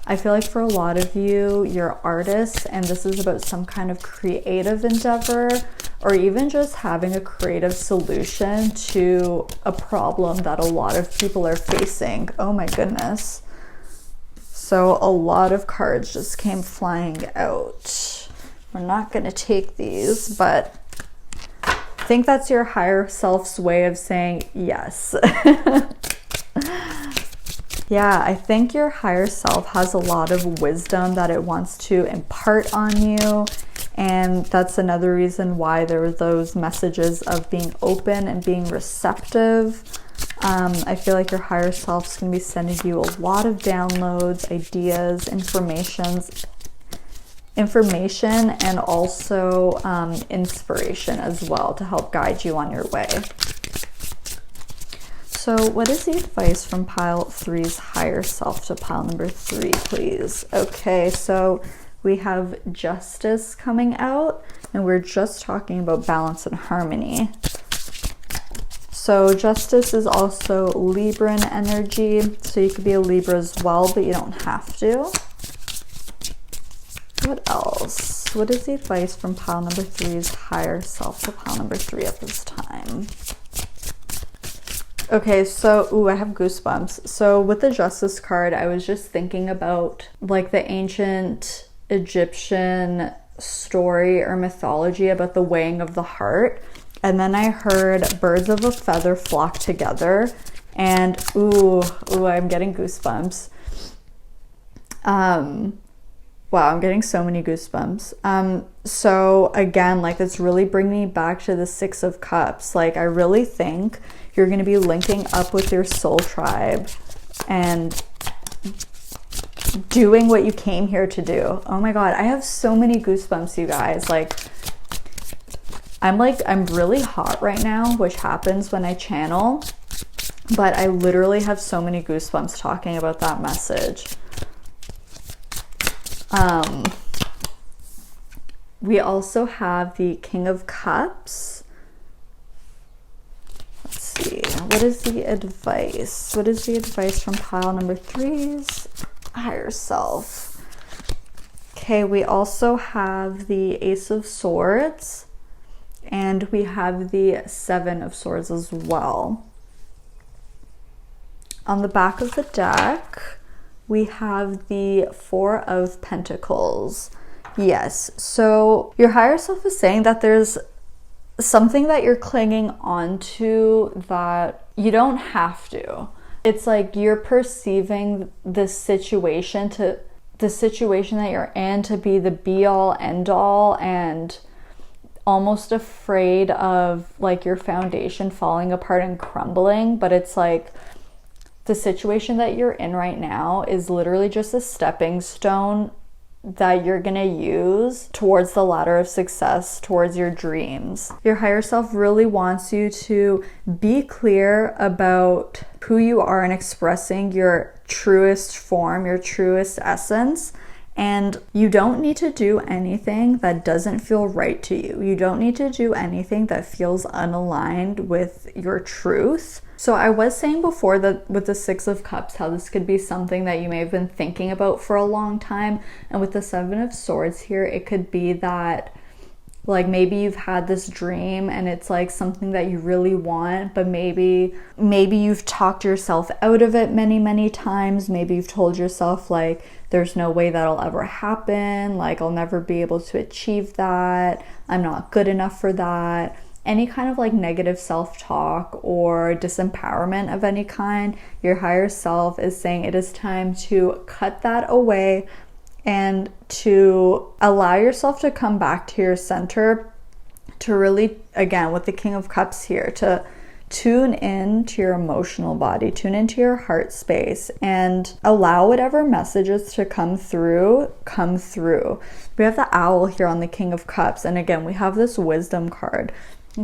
I feel like for a lot of you, you're artists and this is about some kind of creative endeavor or even just having a creative solution to a problem that a lot of people are facing. Oh my goodness. So a lot of cards just came flying out. We're not going to take these, but I think that's your higher self's way of saying yes. Yeah, I think your higher self has a lot of wisdom that it wants to impart on you. And that's another reason why there were those messages of being open and being receptive. I feel like your higher self is going to be sending you a lot of downloads, ideas, information, and also inspiration as well to help guide you on your way. So what is the advice from pile 3's higher self to pile number 3, please? Okay, so we have Justice coming out, and we're just talking about balance and harmony. So Justice is also Libran energy, so you could be a Libra as well, but you don't have to. What else? What is the advice from pile number 3's higher self to pile number 3 at this time? Okay, so, ooh, I have goosebumps. So with the Justice card, I was just thinking about like the ancient Egyptian story or mythology about the weighing of the heart. And then I heard birds of a feather flock together, and ooh, I'm getting goosebumps. Wow, I'm getting so many goosebumps. So again, like, it's really bringing me back to the 6 of Cups. Like, I really think you're going to be linking up with your soul tribe and doing what you came here to do. Oh my God, I have so many goosebumps, you guys. Like, I'm really hot right now, which happens when I channel, but I literally have so many goosebumps talking about that message. We also have the King of Cups. Let's see, what is the advice? What is the advice from pile number 3's higher self? Okay, we also have the Ace of Swords, and we have the 7 of Swords as well. On the back of the deck, we have the 4 of Pentacles. Yes, so your higher self is saying that there's something that you're clinging onto that you don't have to. It's like you're perceiving the situation that you're in to be the be all end all, and almost afraid of like your foundation falling apart and crumbling. But it's like the situation that you're in right now is literally just a stepping stone that you're gonna use towards the ladder of success, towards your dreams. Your higher self really wants you to be clear about who you are and expressing your truest form, your truest essence. And you don't need to do anything that doesn't feel right to you. You don't need to do anything that feels unaligned with your truth. So I was saying before that with the 6 of Cups, how this could be something that you may have been thinking about for a long time. And with the 7 of Swords here, it could be that like maybe you've had this dream and it's like something that you really want, but maybe you've talked yourself out of it many times. Maybe you've told yourself like, there's no way that'll ever happen. Like, I'll never be able to achieve that. I'm not good enough for that. Any kind of like negative self-talk or disempowerment of any kind, your higher self is saying it is time to cut that away and to allow yourself to come back to your center, to really, again, with the King of Cups here, to tune in to your emotional body, tune into your heart space, and allow whatever messages to come through. We have the owl here on the King of Cups, and again, we have this wisdom card.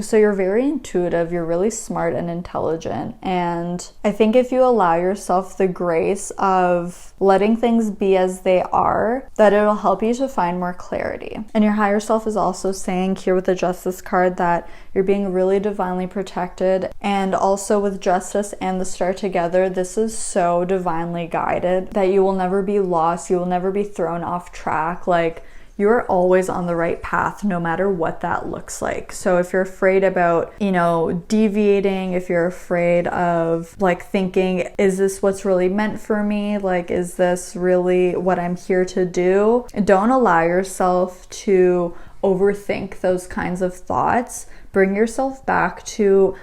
So you're very intuitive, you're really smart and intelligent, and I think if you allow yourself the grace of letting things be as they are, that it'll help you to find more clarity. And your higher self is also saying here with the Justice card that you're being really divinely protected, and also with Justice and the Star together, this is so divinely guided that you will never be lost, you will never be thrown off track. Like, you're always on the right path, no matter what that looks like. So if you're afraid about, deviating, if you're afraid of like thinking, is this what's really meant for me? Like, is this really what I'm here to do? Don't allow yourself to overthink those kinds of thoughts. Bring yourself back to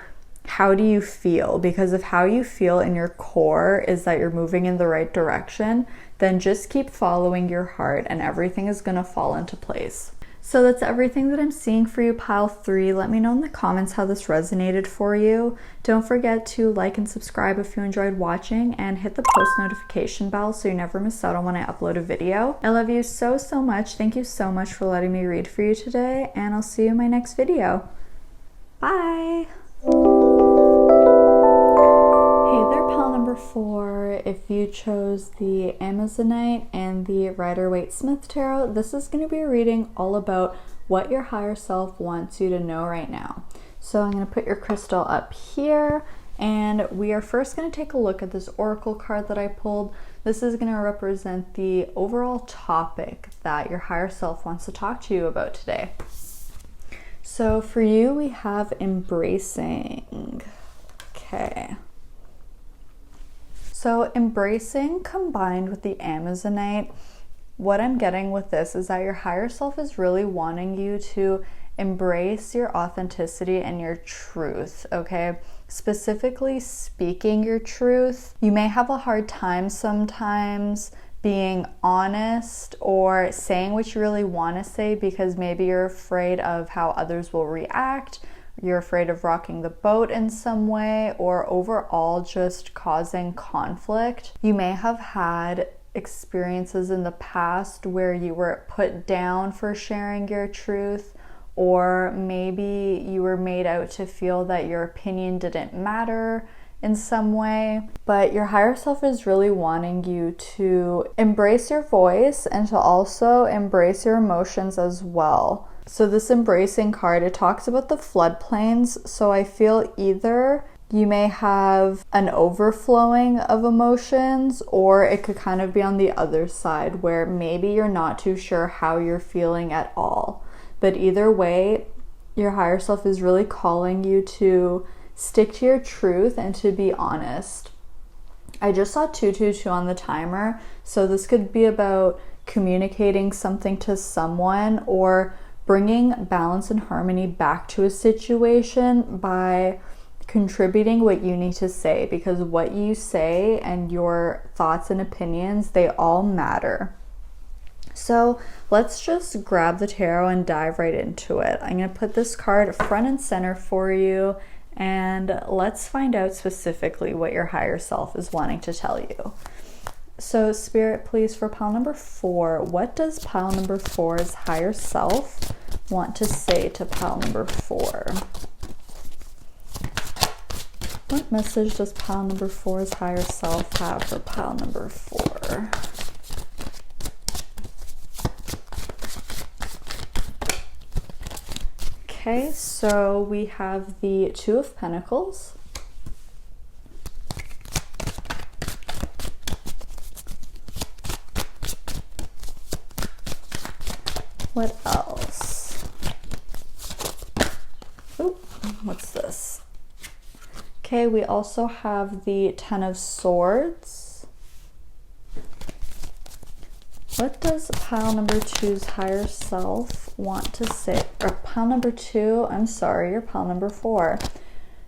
how do you feel? Because if how you feel in your core is that you're moving in the right direction, then just keep following your heart and everything is gonna fall into place. So that's everything that I'm seeing for you, pile 3. Let me know in the comments how this resonated for you. Don't forget to like and subscribe if you enjoyed watching, and hit the post notification bell so you never miss out on when I upload a video. I love you so much. Thank you so much for letting me read for you today, and I'll see you in my next video. Bye! Hey there, pile number 4, if you chose the Amazonite and the Rider-Waite-Smith Tarot, this is going to be a reading all about what your higher self wants you to know right now. So I'm going to put your crystal up here, and we are first going to take a look at this oracle card that I pulled. This is going to represent the overall topic that your higher self wants to talk to you about today. So for you, we have embracing. Okay. So embracing combined with the Amazonite, what I'm getting with this is that your higher self is really wanting you to embrace your authenticity and your truth, okay? Specifically speaking your truth. You may have a hard time sometimes being honest or saying what you really want to say because maybe you're afraid of how others will react, you're afraid of rocking the boat in some way, or overall just causing conflict. You may have had experiences in the past where you were put down for sharing your truth, or maybe you were made out to feel that your opinion didn't matter in some way. But your higher self is really wanting you to embrace your voice and to also embrace your emotions as well. So this embracing card, it talks about the floodplains. So I feel either you may have an overflowing of emotions, or it could kind of be on the other side where maybe you're not too sure how you're feeling at all. But either way, your higher self is really calling you to stick to your truth and to be honest. I just saw 222 on the timer, so this could be about communicating something to someone or bringing balance and harmony back to a situation by contributing what you need to say, because what you say and your thoughts and opinions, they all matter. So let's just grab the tarot and dive right into it. I'm going to put this card front and center for you, and let's find out specifically what your higher self is wanting to tell you. So Spirit, please, for pile number 4, what does pile number 4's higher self want to say to pile number 4? What message does pile number 4's higher self have for pile number 4? Okay, so we have the 2 of Pentacles. What else? Ooh, what's this? Okay, we also have the 10 of Swords. What does pile number 2's higher self want to say? Or pile number 2, I'm sorry, you're pile number 4.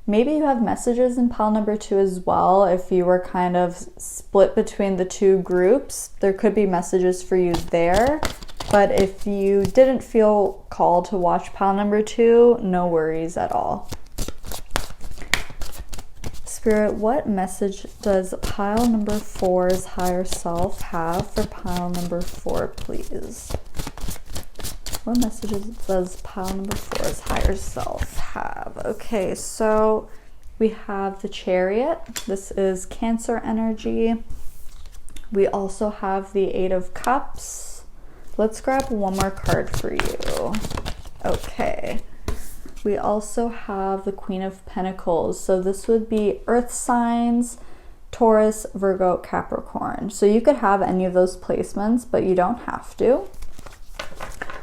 Maybe you have messages in pile number 2 as well. If you were kind of split between the 2 groups, there could be messages for you there. But if you didn't feel called to watch pile number 2, no worries at all. Spirit, what message does pile number 4's higher self have for pile number 4, please? What messages does pile number 4's higher self have? Okay, so we have the Chariot. This is Cancer energy. We also have the 8 of Cups. Let's grab one more card for you. Okay. We also have the Queen of Pentacles. So this would be Earth signs, Taurus, Virgo, Capricorn. So you could have any of those placements, but you don't have to.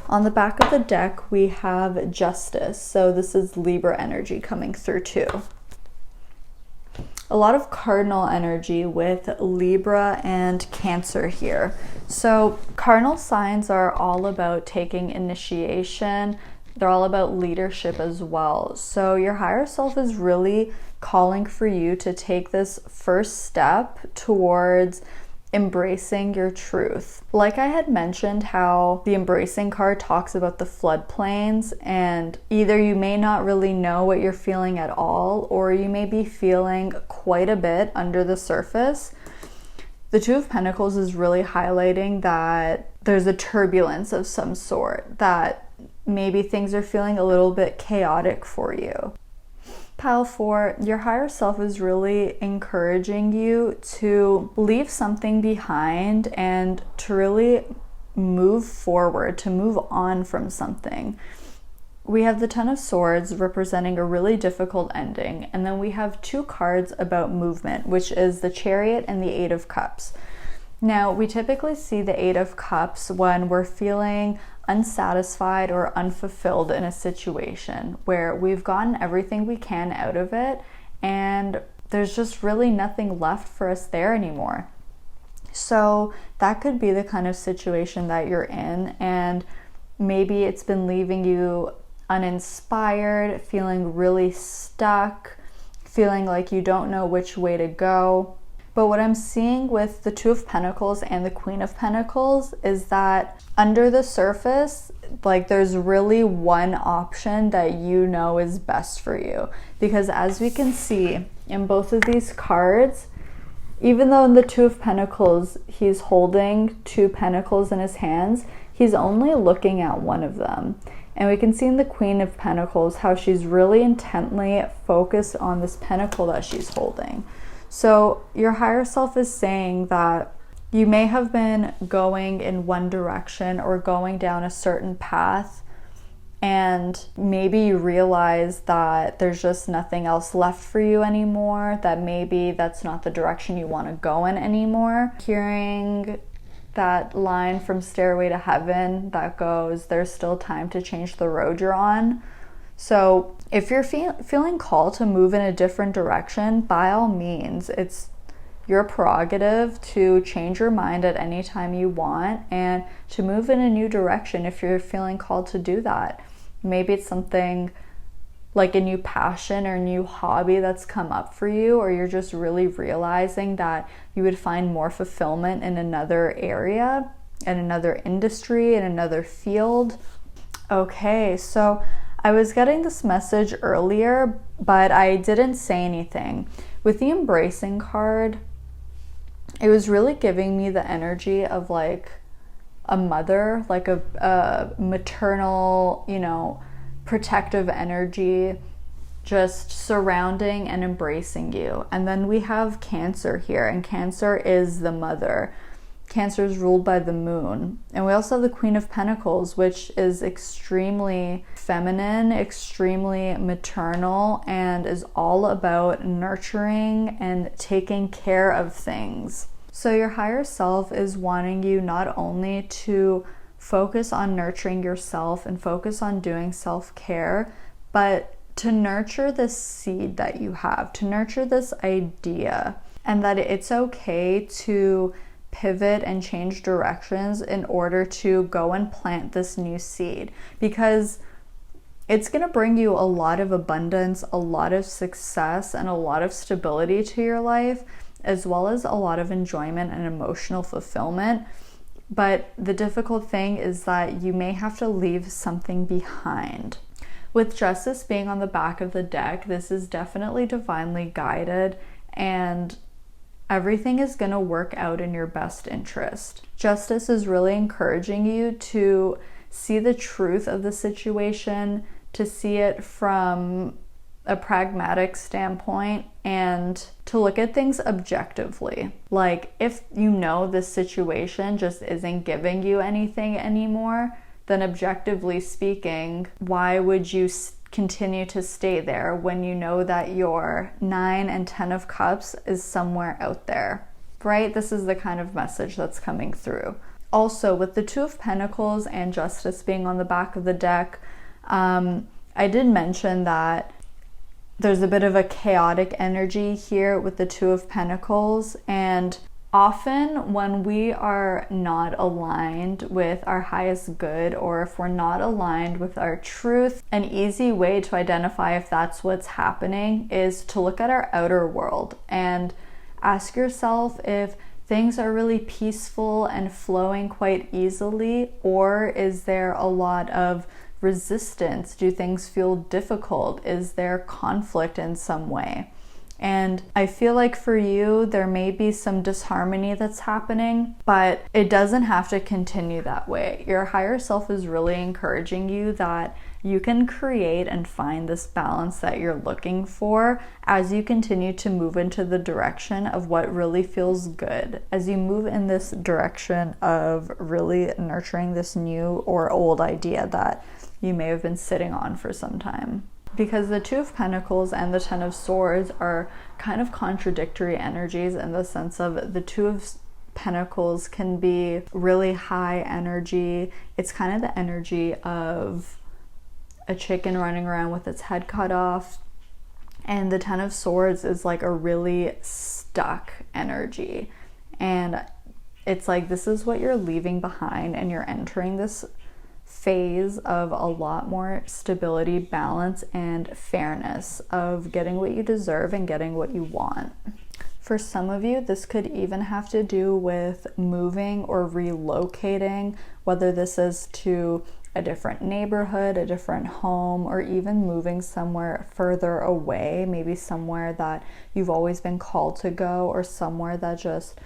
On the back of the deck, we have Justice. So this is Libra energy coming through too. A lot of cardinal energy with Libra and Cancer here. So cardinal signs are all about taking initiation. They're all about leadership as well. So your higher self is really calling for you to take this first step towards embracing your truth. Like I had mentioned, how the embracing card talks about the floodplains, and either you may not really know what you're feeling at all, or you may be feeling quite a bit under the surface. The 2 of Pentacles is really highlighting that there's a turbulence of some sort, that maybe things are feeling a little bit chaotic for you. Pile 4, your higher self is really encouraging you to leave something behind and to really move forward, to move on from something. We have the Ten of Swords representing a really difficult ending, and then we have 2 cards about movement, which is the Chariot and the Eight of Cups. Now, we typically see the Eight of Cups when we're feeling unsatisfied or unfulfilled in a situation where we've gotten everything we can out of it and there's just really nothing left for us there anymore. So that could be the kind of situation that you're in, and maybe it's been leaving you uninspired, feeling really stuck, feeling like you don't know which way to go. But what I'm seeing with the Two of Pentacles and the Queen of Pentacles is that under the surface, like there's really one option that you know is best for you. Because as we can see in both of these cards, even though in the Two of Pentacles, he's holding 2 pentacles in his hands, he's only looking at one of them. And we can see in the Queen of Pentacles how she's really intently focused on this pentacle that she's holding. So your higher self is saying that you may have been going in one direction or going down a certain path, and maybe you realize that there's just nothing else left for you anymore, that maybe that's not the direction you want to go in anymore. Hearing that line from Stairway to Heaven that goes, there's still time to change the road you're on. So if you're feeling called to move in a different direction, by all means, it's your prerogative to change your mind at any time you want and to move in a new direction if you're feeling called to do that. Maybe it's something like a new passion or a new hobby that's come up for you, or you're just really realizing that you would find more fulfillment in another area, in another industry, in another field. Okay, so I was getting this message earlier, but I didn't say anything. With the Embracing card, it was really giving me the energy of like a mother, like a maternal, protective energy, just surrounding and embracing you. And then we have Cancer here, and Cancer is the mother. Cancer is ruled by the moon. And we also have the Queen of Pentacles, which is extremely feminine, extremely maternal, and is all about nurturing and taking care of things. So your higher self is wanting you not only to focus on nurturing yourself and focus on doing self-care, but to nurture this seed that you have, to nurture this idea, and that it's okay to pivot and change directions in order to go and plant this new seed, because it's going to bring you a lot of abundance, a lot of success, and a lot of stability to your life, as well as a lot of enjoyment and emotional fulfillment. But the difficult thing is that you may have to leave something behind. With Justice being on the back of the deck, this is definitely divinely guided, and everything is going to work out in your best interest. Justice is really encouraging you to see the truth of the situation, to see it from a pragmatic standpoint, and to look at things objectively. Like, if you know this situation just isn't giving you anything anymore, then objectively speaking, why would you continue to stay there when you know that your 9 and 10 of Cups is somewhere out there, right? This is the kind of message that's coming through. Also, with the Two of Pentacles and Justice being on the back of the deck, I did mention that there's a bit of a chaotic energy here with the Two of Pentacles, and often when we are not aligned with our highest good, or if we're not aligned with our truth, an easy way to identify if that's what's happening is to look at our outer world and ask yourself if things are really peaceful and flowing quite easily, or is there a lot of resistance? Do things feel difficult? Is there conflict in some way? And I feel like for you, there may be some disharmony that's happening, but it doesn't have to continue that way. Your higher self is really encouraging you that you can create and find this balance that you're looking for as you continue to move into the direction of what really feels good. As you move in this direction of really nurturing this new or old idea that you may have been sitting on for some time. Because the Two of Pentacles and the Ten of Swords are kind of contradictory energies in the sense of the Two of Pentacles can be really high energy. It's kind of the energy of a chicken running around with its head cut off. And the Ten of Swords is like a really stuck energy. And it's like this is what you're leaving behind, and you're entering this phase of a lot more stability, balance, and fairness of getting what you deserve and getting what you want. For some of you, this could even have to do with moving or relocating, whether this is to a different neighborhood, a different home, or even moving somewhere further away, maybe somewhere that you've always been called to go, or somewhere that just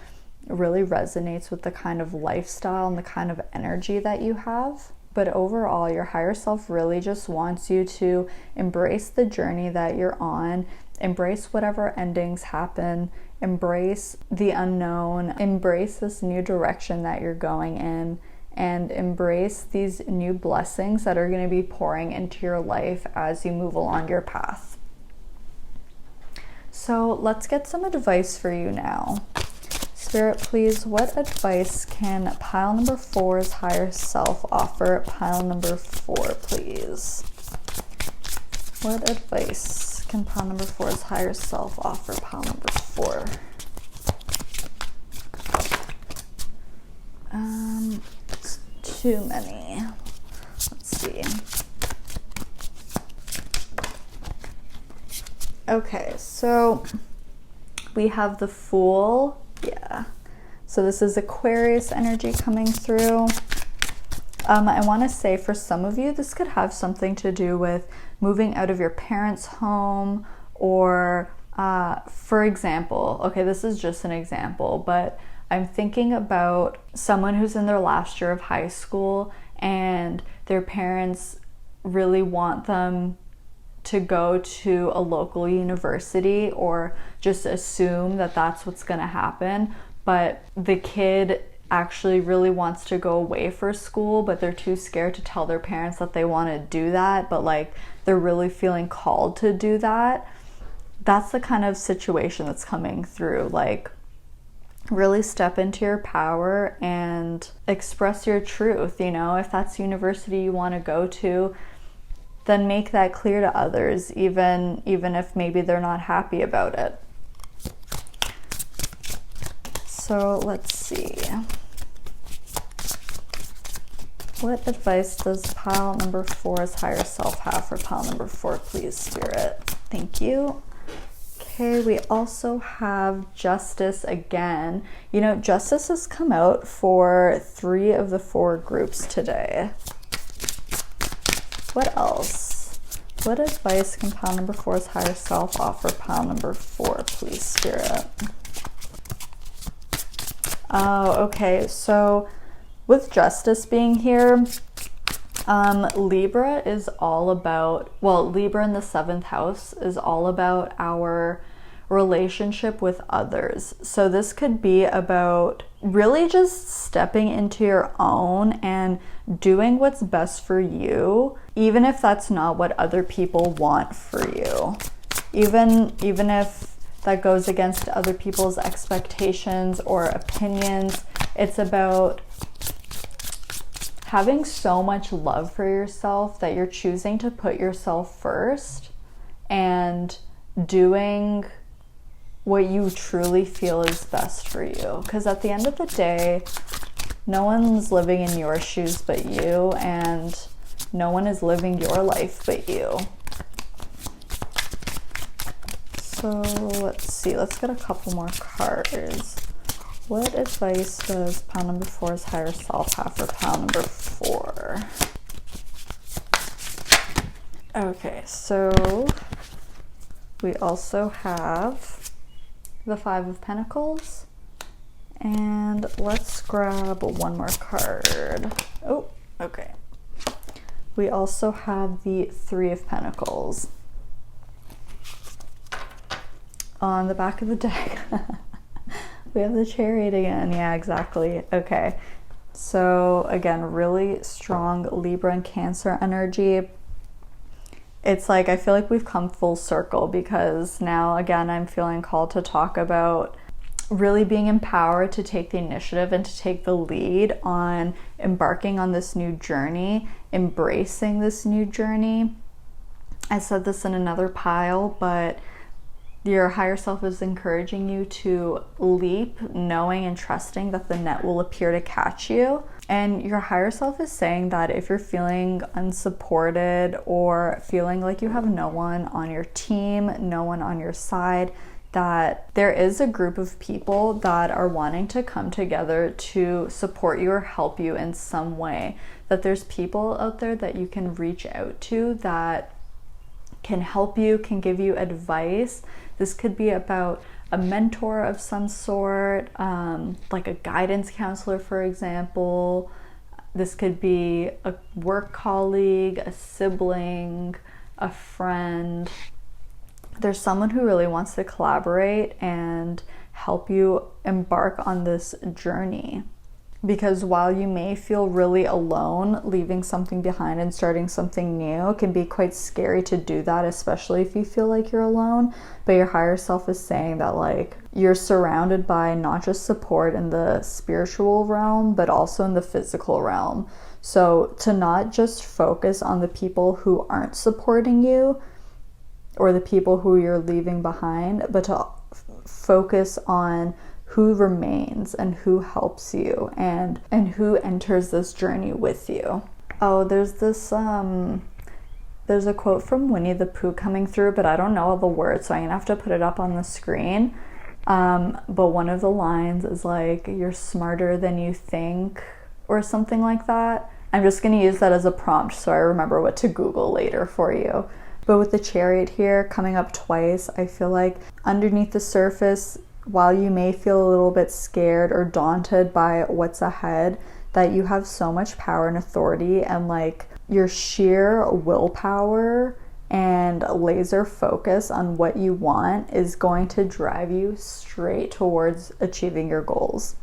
really resonates with the kind of lifestyle and the kind of energy that you have. But overall, your higher self really just wants you to embrace the journey that you're on, embrace whatever endings happen, embrace the unknown, embrace this new direction that you're going in, and embrace these new blessings that are going to be pouring into your life as you move along your path. So let's get some advice for you now. Spirit, please, what advice can pile number 4's higher self offer? Pile number 4, please. What advice can pile number 4's higher self offer? Pile number 4. It's too many. Let's see. Okay, so we have the Fool. Yeah, so this is Aquarius energy coming through. I want to say for some of you, this could have something to do with moving out of your parents' home, or for example, okay, this is just an example, but I'm thinking about someone who's in their last year of high school and their parents really want them to go to a local university, or just assume that that's what's going to happen, but the kid actually really wants to go away for school, but they're too scared to tell their parents that they want to do that, but like they're really feeling called to do that. That's the kind of situation that's coming through. Like, really step into your power and express your truth. You know, if that's university you want to go to, then make that clear to others, even if maybe they're not happy about it. So let's see. What advice does pile number 4's higher self have for pile number 4, please, Spirit? Thank you. Okay, we also have Justice again. You know, Justice has come out for 3 of the 4 groups today. What else? What advice can pile number 4's higher self offer pile number 4, please, Spirit? Oh, okay. So with Justice being here, Libra is all about, well, Libra in the 7th house is all about our relationship with others. So this could be about really just stepping into your own and doing what's best for you, even if that's not what other people want for you. Even if that goes against other people's expectations or opinions. It's about having so much love for yourself that you're choosing to put yourself first and doing what you truly feel is best for you. Because at the end of the day, no one's living in your shoes but you, and no one is living your life but you. So let's see, let's get a couple more cards. What advice does pile number 4's higher self have for pile number 4? Okay, so we also have the 5 of Pentacles, and let's grab one more card. Oh, okay. We also have the Three of Pentacles. On the back of the deck, we have the Chariot again. Yeah, exactly. Okay. So again, really strong Libra and Cancer energy. It's like, I feel like we've come full circle, because now again, I'm feeling called to talk about really being empowered to take the initiative and to take the lead on embarking on this new journey, embracing this new journey. I said this in another pile, but your higher self is encouraging you to leap, knowing and trusting that the net will appear to catch you. And your higher self is saying that if you're feeling unsupported or feeling like you have no one on your team, no one on your side, that there is a group of people that are wanting to come together to support you or help you in some way. That there's people out there that you can reach out to that can help you, can give you advice. This could be about a mentor of some sort, like a guidance counselor, for example. This could be a work colleague, a sibling, a friend. There's someone who really wants to collaborate and help you embark on this journey. Because while you may feel really alone, leaving something behind and starting something new can be quite scary to do that, especially if you feel like you're alone. But your higher self is saying that like you're surrounded by not just support in the spiritual realm, but also in the physical realm. So to not just focus on the people who aren't supporting you or the people who you're leaving behind, but to focus on who remains and who helps you and who enters this journey with you. Oh, there's this there's a quote from Winnie the Pooh coming through, but I don't know all the words, so I'm gonna have to put it up on the screen. But one of the lines is like, you're smarter than you think, or something like that. I'm just gonna use that as a prompt so I remember what to Google later for you. But with the Chariot here coming up twice, I feel like underneath the surface, while you may feel a little bit scared or daunted by what's ahead, that you have so much power and authority, and like your sheer willpower and laser focus on what you want is going to drive you straight towards achieving your goals.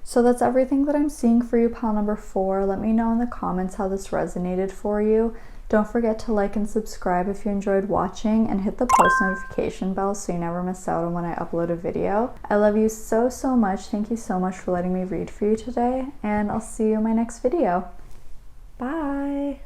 So that's everything that I'm seeing for you, pile number 4. Let me know in the comments how this resonated for you. Don't forget to like and subscribe if you enjoyed watching, and hit the post notification bell so you never miss out on when I upload a video. I love you so, so much. Thank you so much for letting me read for you today, and I'll see you in my next video. Bye!